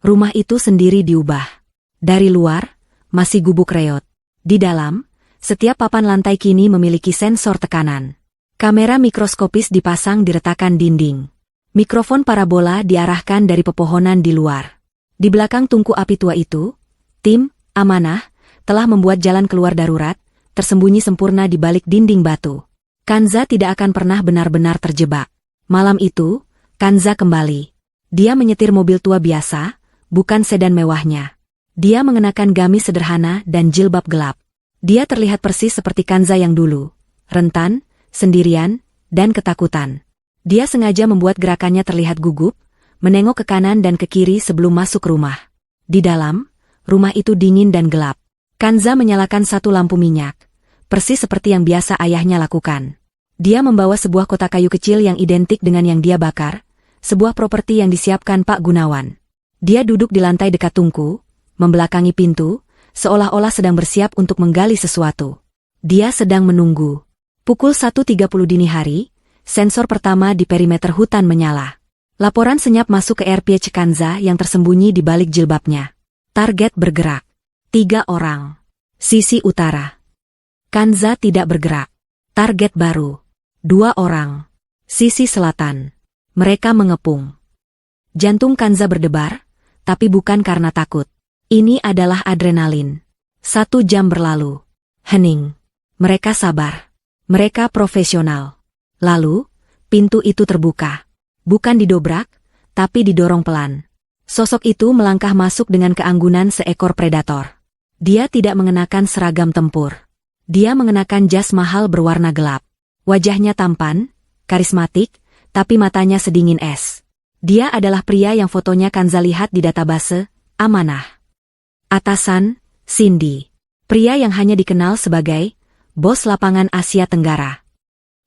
Rumah itu sendiri diubah. Dari luar, masih gubuk reot. Di dalam, setiap papan lantai kini memiliki sensor tekanan. Kamera mikroskopis dipasang di retakan dinding. Mikrofon parabola diarahkan dari pepohonan di luar. Di belakang tungku api tua itu, tim Amanah telah membuat jalan keluar darurat, tersembunyi sempurna di balik dinding batu. Kanza tidak akan pernah benar-benar terjebak. Malam itu, Kanza kembali. Dia menyetir mobil tua biasa, bukan sedan mewahnya. Dia mengenakan gamis sederhana dan jilbab gelap. Dia terlihat persis seperti Kanza yang dulu. Rentan, sendirian, dan ketakutan. Dia sengaja membuat gerakannya terlihat gugup, menengok ke kanan dan ke kiri sebelum masuk rumah. Di dalam, rumah itu dingin dan gelap. Kanza menyalakan satu lampu minyak, persis seperti yang biasa ayahnya lakukan. Dia membawa sebuah kotak kayu kecil yang identik dengan yang dia bakar, sebuah properti yang disiapkan Pak Gunawan. Dia duduk di lantai dekat tungku, membelakangi pintu, seolah-olah sedang bersiap untuk menggali sesuatu. Dia sedang menunggu. Pukul 1.30 dini hari, sensor pertama di perimeter hutan menyala. Laporan senyap masuk ke RPC Kanza yang tersembunyi di balik jilbabnya. Target bergerak. 3 orang. Sisi utara. Kanza tidak bergerak. Target baru. 2 orang. Sisi selatan. Mereka mengepung. Jantung Kanza berdebar, tapi bukan karena takut. Ini adalah adrenalin. 1 jam berlalu. Hening. Mereka sabar. Mereka profesional. Lalu, pintu itu terbuka. Bukan didobrak, tapi didorong pelan. Sosok itu melangkah masuk dengan keanggunan seekor predator. Dia tidak mengenakan seragam tempur. Dia mengenakan jas mahal berwarna gelap. Wajahnya tampan, karismatik, tapi matanya sedingin es. Dia adalah pria yang fotonya Kanza lihat di database Amanah. Atasan, Cindy. Pria yang hanya dikenal sebagai bos lapangan Asia Tenggara.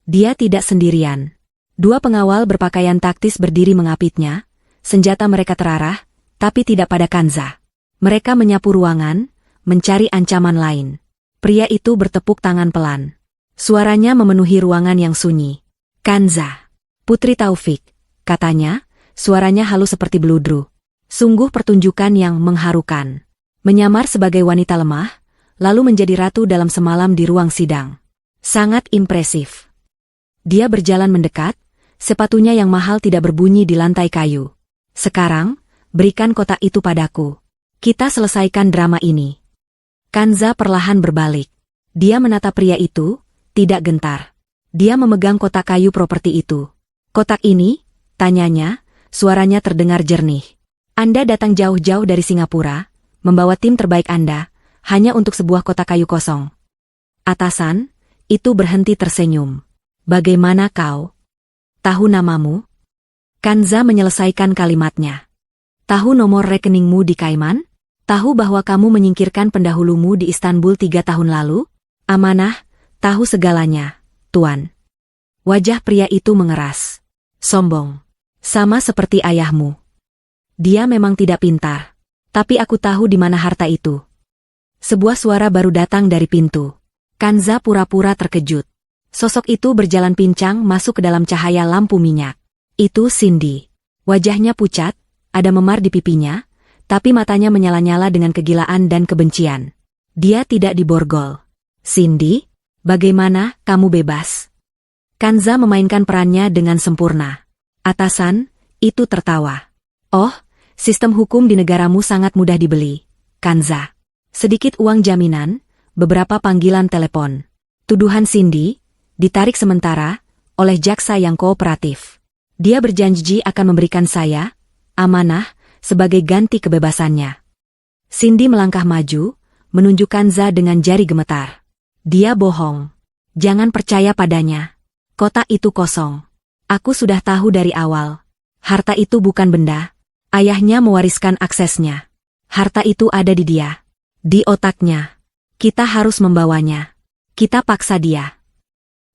Dia tidak sendirian. 2 pengawal berpakaian taktis berdiri mengapitnya, senjata mereka terarah, tapi tidak pada Kanza. Mereka menyapu ruangan, mencari ancaman lain. Pria itu bertepuk tangan pelan. Suaranya memenuhi ruangan yang sunyi. Kanza. Putri Taufik, katanya, suaranya halus seperti beludru. Sungguh pertunjukan yang mengharukan. Menyamar sebagai wanita lemah, lalu menjadi ratu dalam semalam di ruang sidang. Sangat impresif. Dia berjalan mendekat, sepatunya yang mahal tidak berbunyi di lantai kayu. Sekarang, Berikan kotak itu padaku. Kita selesaikan drama ini. Kanza perlahan berbalik. Dia menatap pria itu, tidak gentar. Dia memegang kotak kayu properti itu. Kotak ini? Tanyanya, suaranya terdengar jernih. Anda datang jauh-jauh dari Singapura, membawa tim terbaik Anda, hanya untuk sebuah kotak kayu kosong. Atasan, itu berhenti tersenyum. Bagaimana kau? Tahu namamu? Kanza menyelesaikan kalimatnya. Tahu nomor rekeningmu di Kaiman? Tahu bahwa kamu menyingkirkan pendahulumu di Istanbul 3 tahun lalu? Amanah, tahu segalanya, Tuan. Wajah pria itu mengeras. Sombong. Sama seperti ayahmu. Dia memang tidak pintar. Tapi aku tahu di mana harta itu. Sebuah suara baru datang dari pintu. Kanza pura-pura terkejut. Sosok itu berjalan pincang masuk ke dalam cahaya lampu minyak. Itu Cindy. Wajahnya pucat, ada memar di pipinya, tapi matanya menyala-nyala dengan kegilaan dan kebencian. Dia tidak diborgol. Cindy, bagaimana kamu bebas? Kanza memainkan perannya dengan sempurna. Atasan, itu tertawa. Oh, sistem hukum di negaramu sangat mudah dibeli, Kanza. Sedikit uang jaminan, beberapa panggilan telepon. Tuduhan Cindy ditarik sementara oleh jaksa yang kooperatif. Dia berjanji akan memberikan saya amanah sebagai ganti kebebasannya. Cindy melangkah maju, menunjuk Kanza dengan jari gemetar. Dia bohong. Jangan percaya padanya. Kotak itu kosong. Aku sudah tahu dari awal. Harta itu bukan benda. Ayahnya mewariskan aksesnya. Harta itu ada di dia. Di otaknya. Kita harus membawanya. Kita paksa dia.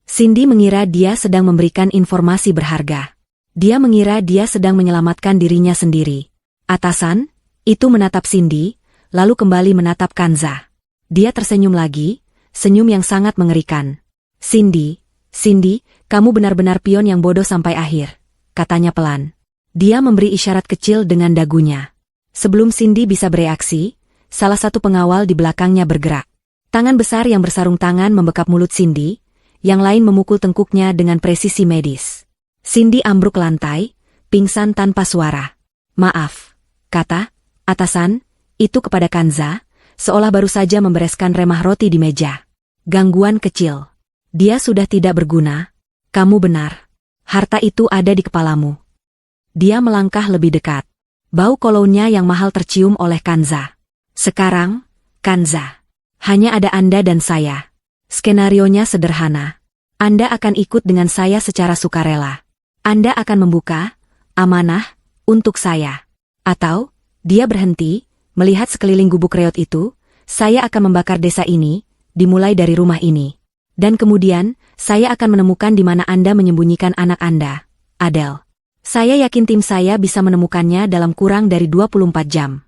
Cindy mengira dia sedang memberikan informasi berharga. Dia mengira dia sedang menyelamatkan dirinya sendiri. Atasan, itu menatap Cindy, lalu kembali menatap Kanza. Dia tersenyum lagi, senyum yang sangat mengerikan. Cindy, kamu benar-benar pion yang bodoh sampai akhir, katanya pelan. Dia memberi isyarat kecil dengan dagunya. Sebelum Cindy bisa bereaksi, salah satu pengawal di belakangnya bergerak. Tangan besar yang bersarung tangan membekap mulut Cindy, yang lain memukul tengkuknya dengan presisi medis. Cindy ambruk lantai, pingsan tanpa suara. Maaf, kata atasan itu kepada Kanza, seolah baru saja membereskan remah roti di meja. Gangguan kecil. Dia sudah tidak berguna. Kamu benar. Harta itu ada di kepalamu. Dia melangkah lebih dekat. Bau kolonnya yang mahal tercium oleh Kanza. Sekarang, Kanza, hanya ada Anda dan saya. Skenarionya sederhana. Anda akan ikut dengan saya secara sukarela. Anda akan membuka amanah untuk saya. Atau, dia berhenti, melihat sekeliling gubuk reot itu, saya akan membakar desa ini, dimulai dari rumah ini. Dan kemudian, saya akan menemukan di mana Anda menyembunyikan anak Anda, Adele. Saya yakin tim saya bisa menemukannya dalam kurang dari 24 jam.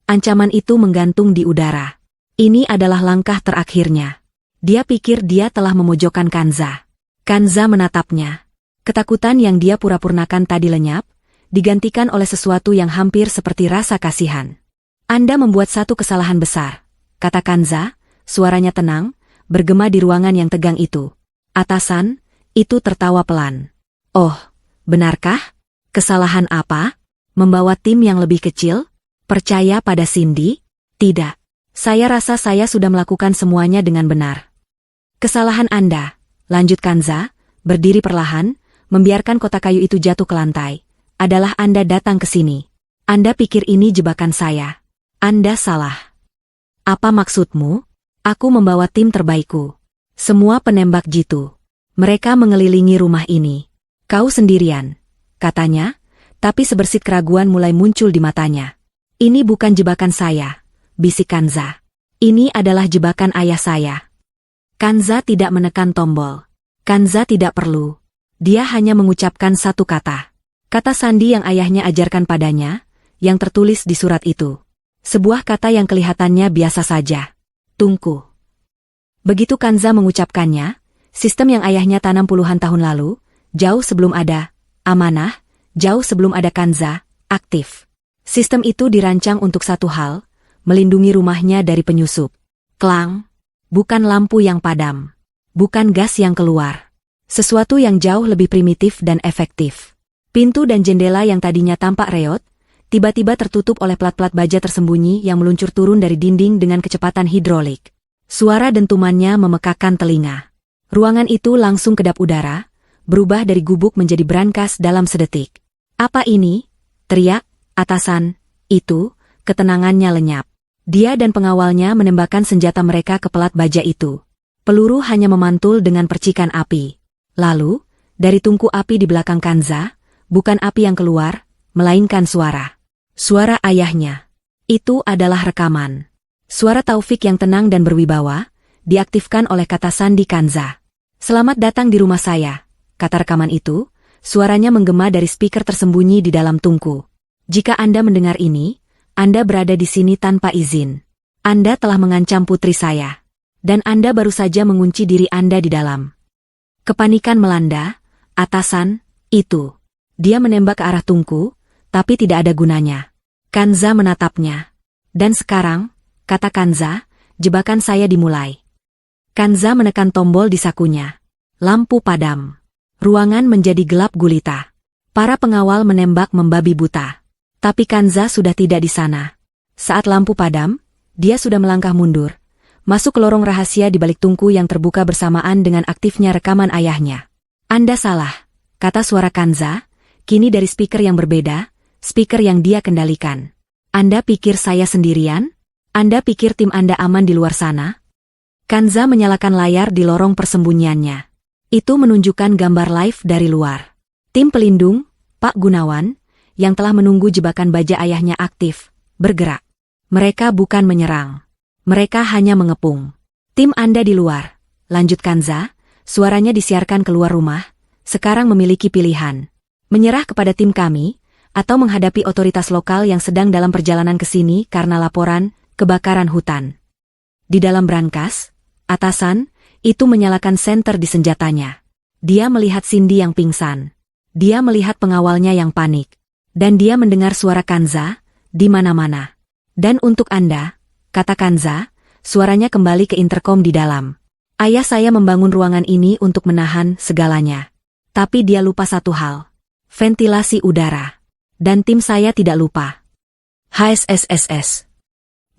Ancaman itu menggantung di udara. Ini adalah langkah terakhirnya. Dia pikir dia telah memojokkan Kanza. Kanza menatapnya. Ketakutan yang dia pura-purnakan tadi lenyap, digantikan oleh sesuatu yang hampir seperti rasa kasihan. Anda membuat satu kesalahan besar, kata Kanza, suaranya tenang, bergema di ruangan yang tegang itu. Atasan, itu tertawa pelan. Oh, benarkah? Kesalahan apa? Membawa tim yang lebih kecil? Percaya pada Cindy? Tidak. Saya rasa saya sudah melakukan semuanya dengan benar. Kesalahan Anda, lanjut Kanza, berdiri perlahan, membiarkan kotak kayu itu jatuh ke lantai, adalah Anda datang ke sini. Anda pikir ini jebakan saya. Anda salah. Apa maksudmu? Aku membawa tim terbaikku. Semua penembak jitu. Mereka mengelilingi rumah ini. Kau sendirian, katanya, tapi sebersit keraguan mulai muncul di matanya. Ini bukan jebakan saya, bisik Kanza. Ini adalah jebakan ayah saya. Kanza tidak menekan tombol. Kanza tidak perlu. Dia hanya mengucapkan satu kata. Kata sandi yang ayahnya ajarkan padanya, yang tertulis di surat itu. Sebuah kata yang kelihatannya biasa saja. Tungku. Begitu Kanza mengucapkannya, sistem yang ayahnya tanam puluhan tahun lalu, jauh sebelum ada amanah, jauh sebelum ada Kanza, aktif. Sistem itu dirancang untuk satu hal, melindungi rumahnya dari penyusup. Klang. Bukan lampu yang padam. Bukan gas yang keluar. Sesuatu yang jauh lebih primitif dan efektif. Pintu dan jendela yang tadinya tampak reot, tiba-tiba tertutup oleh plat-plat baja tersembunyi yang meluncur turun dari dinding dengan kecepatan hidrolik. Suara dentumannya memekakkan telinga. Ruangan itu langsung kedap udara, berubah dari gubuk menjadi brankas dalam sedetik. "Apa ini?" teriak atasan itu, ketenangannya lenyap. Dia dan pengawalnya menembakkan senjata mereka ke pelat baja itu. Peluru hanya memantul dengan percikan api. Lalu, dari tungku api di belakang Kanza, bukan api yang keluar, melainkan suara. Suara ayahnya. Itu adalah rekaman. Suara Taufik yang tenang dan berwibawa, diaktifkan oleh kata sandi Kanza. "Selamat datang di rumah saya," kata rekaman itu, suaranya menggema dari speaker tersembunyi di dalam tungku. "Jika Anda mendengar ini, Anda berada di sini tanpa izin. Anda telah mengancam putri saya. Dan Anda baru saja mengunci diri Anda di dalam." Kepanikan melanda atasan itu. Dia menembak ke arah tungku, tapi tidak ada gunanya. Kanza menatapnya. "Dan sekarang," kata Kanza, "jebakan saya dimulai." Kanza menekan tombol di sakunya. Lampu padam. Ruangan menjadi gelap gulita. Para pengawal menembak membabi buta. Tapi Kanza sudah tidak di sana. Saat lampu padam, dia sudah melangkah mundur, masuk ke lorong rahasia di balik tungku yang terbuka bersamaan dengan aktifnya rekaman ayahnya. "Anda salah," kata suara Kanza, kini dari speaker yang berbeda, speaker yang dia kendalikan. "Anda pikir saya sendirian? Anda pikir tim Anda aman di luar sana?" Kanza menyalakan layar di lorong persembunyiannya. Itu menunjukkan gambar live dari luar. Tim pelindung, Pak Gunawan, yang telah menunggu jebakan baja ayahnya aktif, bergerak. Mereka bukan menyerang. Mereka hanya mengepung. "Tim Anda di luar," lanjut Kanza, suaranya disiarkan keluar rumah, "sekarang memiliki pilihan. Menyerah kepada tim kami, atau menghadapi otoritas lokal yang sedang dalam perjalanan ke sini karena laporan kebakaran hutan." Di dalam brankas, atasan itu menyalakan senter di senjatanya. Dia melihat Cindy yang pingsan. Dia melihat pengawalnya yang panik. Dan dia mendengar suara Kanza di mana-mana. "Dan untuk Anda," kata Kanza, suaranya kembali ke interkom di dalam. "Ayah saya membangun ruangan ini untuk menahan segalanya. Tapi dia lupa satu hal. Ventilasi udara. Dan tim saya tidak lupa. HSSSS."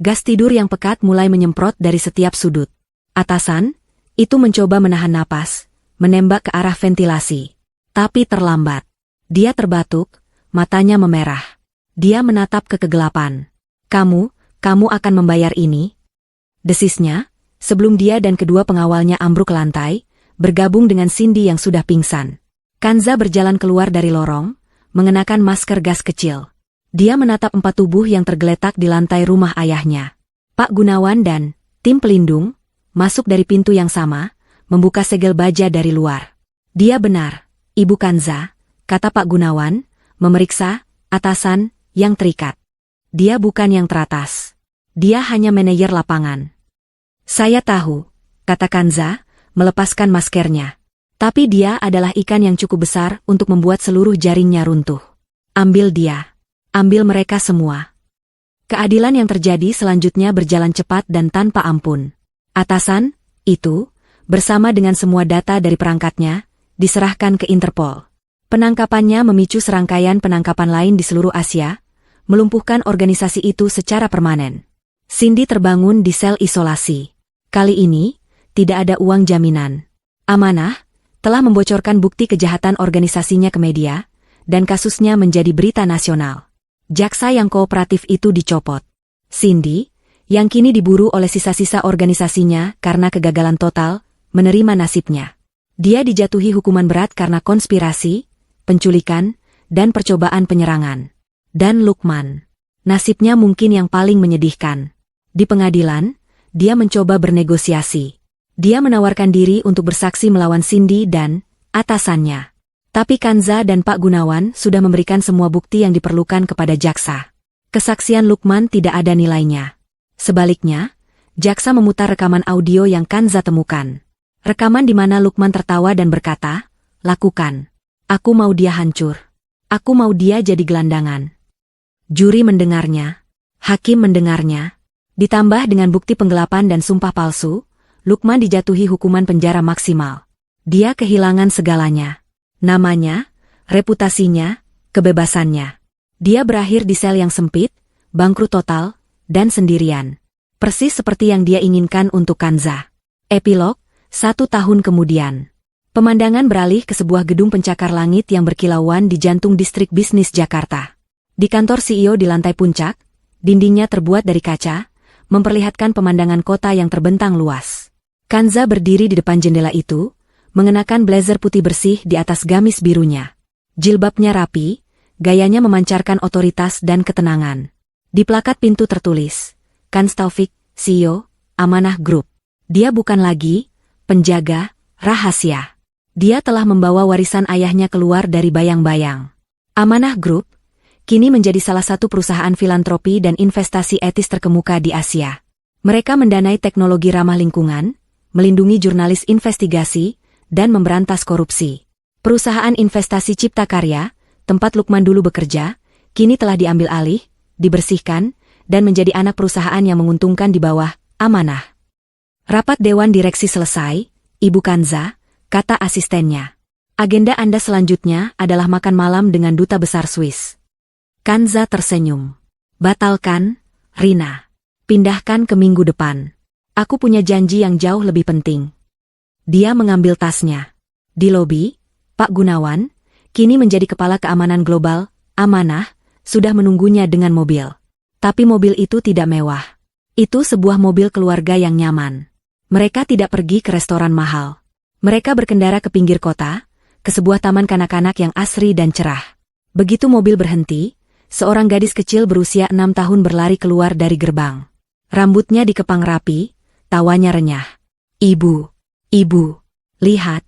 Gas tidur yang pekat mulai menyemprot dari setiap sudut. Atasan itu mencoba menahan napas, menembak ke arah ventilasi. Tapi terlambat. Dia terbatuk, matanya memerah. Dia menatap ke kegelapan. Kamu akan membayar ini?" Desisnya, sebelum dia dan kedua pengawalnya ambruk ke lantai, bergabung dengan Cindy yang sudah pingsan. Kanza berjalan keluar dari lorong, mengenakan masker gas kecil. Dia menatap 4 tubuh yang tergeletak di lantai rumah ayahnya. Pak Gunawan dan tim pelindung masuk dari pintu yang sama, membuka segel baja dari luar. "Dia benar, Ibu Kanza," kata Pak Gunawan, memeriksa atasan yang terikat. "Dia bukan yang teratas. Dia hanya manajer lapangan." "Saya tahu," kata Kanza, melepaskan maskernya. "Tapi dia adalah ikan yang cukup besar untuk membuat seluruh jaringnya runtuh. Ambil dia. Ambil mereka semua." Keadilan yang terjadi selanjutnya berjalan cepat dan tanpa ampun. Atasan itu, bersama dengan semua data dari perangkatnya, diserahkan ke Interpol. Penangkapannya memicu serangkaian penangkapan lain di seluruh Asia, melumpuhkan organisasi itu secara permanen. Cindy terbangun di sel isolasi. Kali ini, tidak ada uang jaminan. Amanah telah membocorkan bukti kejahatan organisasinya ke media, dan kasusnya menjadi berita nasional. Jaksa yang kooperatif itu dicopot. Cindy, yang kini diburu oleh sisa-sisa organisasinya karena kegagalan total, menerima nasibnya. Dia dijatuhi hukuman berat karena konspirasi, penculikan, dan percobaan penyerangan. Dan Lukman, nasibnya mungkin yang paling menyedihkan. Di pengadilan, dia mencoba bernegosiasi. Dia menawarkan diri untuk bersaksi melawan Cindy dan atasannya. Tapi Kanza dan Pak Gunawan sudah memberikan semua bukti yang diperlukan kepada jaksa. Kesaksian Lukman tidak ada nilainya. Sebaliknya, jaksa memutar rekaman audio yang Kanza temukan. Rekaman di mana Lukman tertawa dan berkata, "Lakukan. Aku mau dia hancur. Aku mau dia jadi gelandangan." Juri mendengarnya. Hakim mendengarnya. Ditambah dengan bukti penggelapan dan sumpah palsu, Lukman dijatuhi hukuman penjara maksimal. Dia kehilangan segalanya. Namanya, reputasinya, kebebasannya. Dia berakhir di sel yang sempit, bangkrut total, dan sendirian. Persis seperti yang dia inginkan untuk Kanza. Epilog, 1 tahun kemudian. Pemandangan beralih ke sebuah gedung pencakar langit yang berkilauan di jantung distrik bisnis Jakarta. Di kantor CEO di lantai puncak, dindingnya terbuat dari kaca, memperlihatkan pemandangan kota yang terbentang luas. Kanza berdiri di depan jendela itu, mengenakan blazer putih bersih di atas gamis birunya. Jilbabnya rapi, gayanya memancarkan otoritas dan ketenangan. Di plakat pintu tertulis, Kans Taufik, CEO, Amanah Group. Dia bukan lagi penjaga rahasia. Dia telah membawa warisan ayahnya keluar dari bayang-bayang. Amanah Group kini menjadi salah satu perusahaan filantropi dan investasi etis terkemuka di Asia. Mereka mendanai teknologi ramah lingkungan, melindungi jurnalis investigasi, dan memberantas korupsi. Perusahaan investasi Cipta Karya, tempat Lukman dulu bekerja, kini telah diambil alih, dibersihkan, dan menjadi anak perusahaan yang menguntungkan di bawah Amanah. Rapat Dewan Direksi selesai, Ibu Kanza, kata asistennya. Agenda Anda selanjutnya adalah makan malam dengan Duta Besar Swiss. Kanza tersenyum. Batalkan, Rina. Pindahkan ke minggu depan. Aku punya janji yang jauh lebih penting. Dia mengambil tasnya. Di lobi, Pak Gunawan, kini menjadi Kepala Keamanan Global, Amanah, sudah menunggunya dengan mobil. Tapi mobil itu tidak mewah. Itu sebuah mobil keluarga yang nyaman. Mereka tidak pergi ke restoran mahal. Mereka berkendara ke pinggir kota, ke sebuah taman kanak-kanak yang asri dan cerah. Begitu mobil berhenti, seorang gadis kecil berusia 6 tahun berlari keluar dari gerbang. Rambutnya dikepang rapi, tawanya renyah. Ibu, lihat.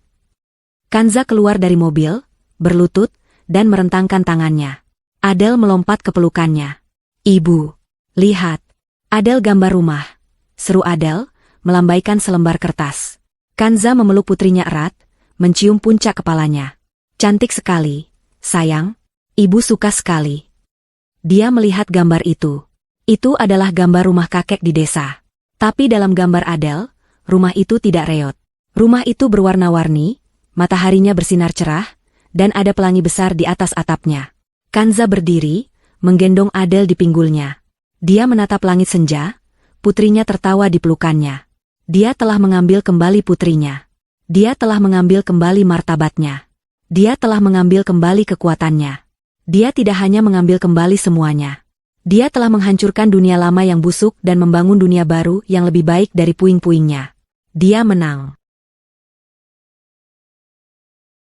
Kanza keluar dari mobil, berlutut, dan merentangkan tangannya. Adel melompat ke pelukannya. Ibu, lihat. Adel gambar rumah, seru Adel, melambaikan selembar kertas. Kanza memeluk putrinya erat, mencium puncak kepalanya. Cantik sekali, sayang. Ibu suka sekali. Dia melihat gambar itu. Itu adalah gambar rumah kakek di desa. Tapi dalam gambar Adel, rumah itu tidak reot. Rumah itu berwarna-warni, mataharinya bersinar cerah, dan ada pelangi besar di atas atapnya. Kanza berdiri, menggendong Adel di pinggulnya. Dia menatap langit senja, putrinya tertawa di pelukannya. Dia telah mengambil kembali putrinya. Dia telah mengambil kembali martabatnya. Dia telah mengambil kembali kekuatannya. Dia tidak hanya mengambil kembali semuanya. Dia telah menghancurkan dunia lama yang busuk dan membangun dunia baru yang lebih baik dari puing-puingnya. Dia menang.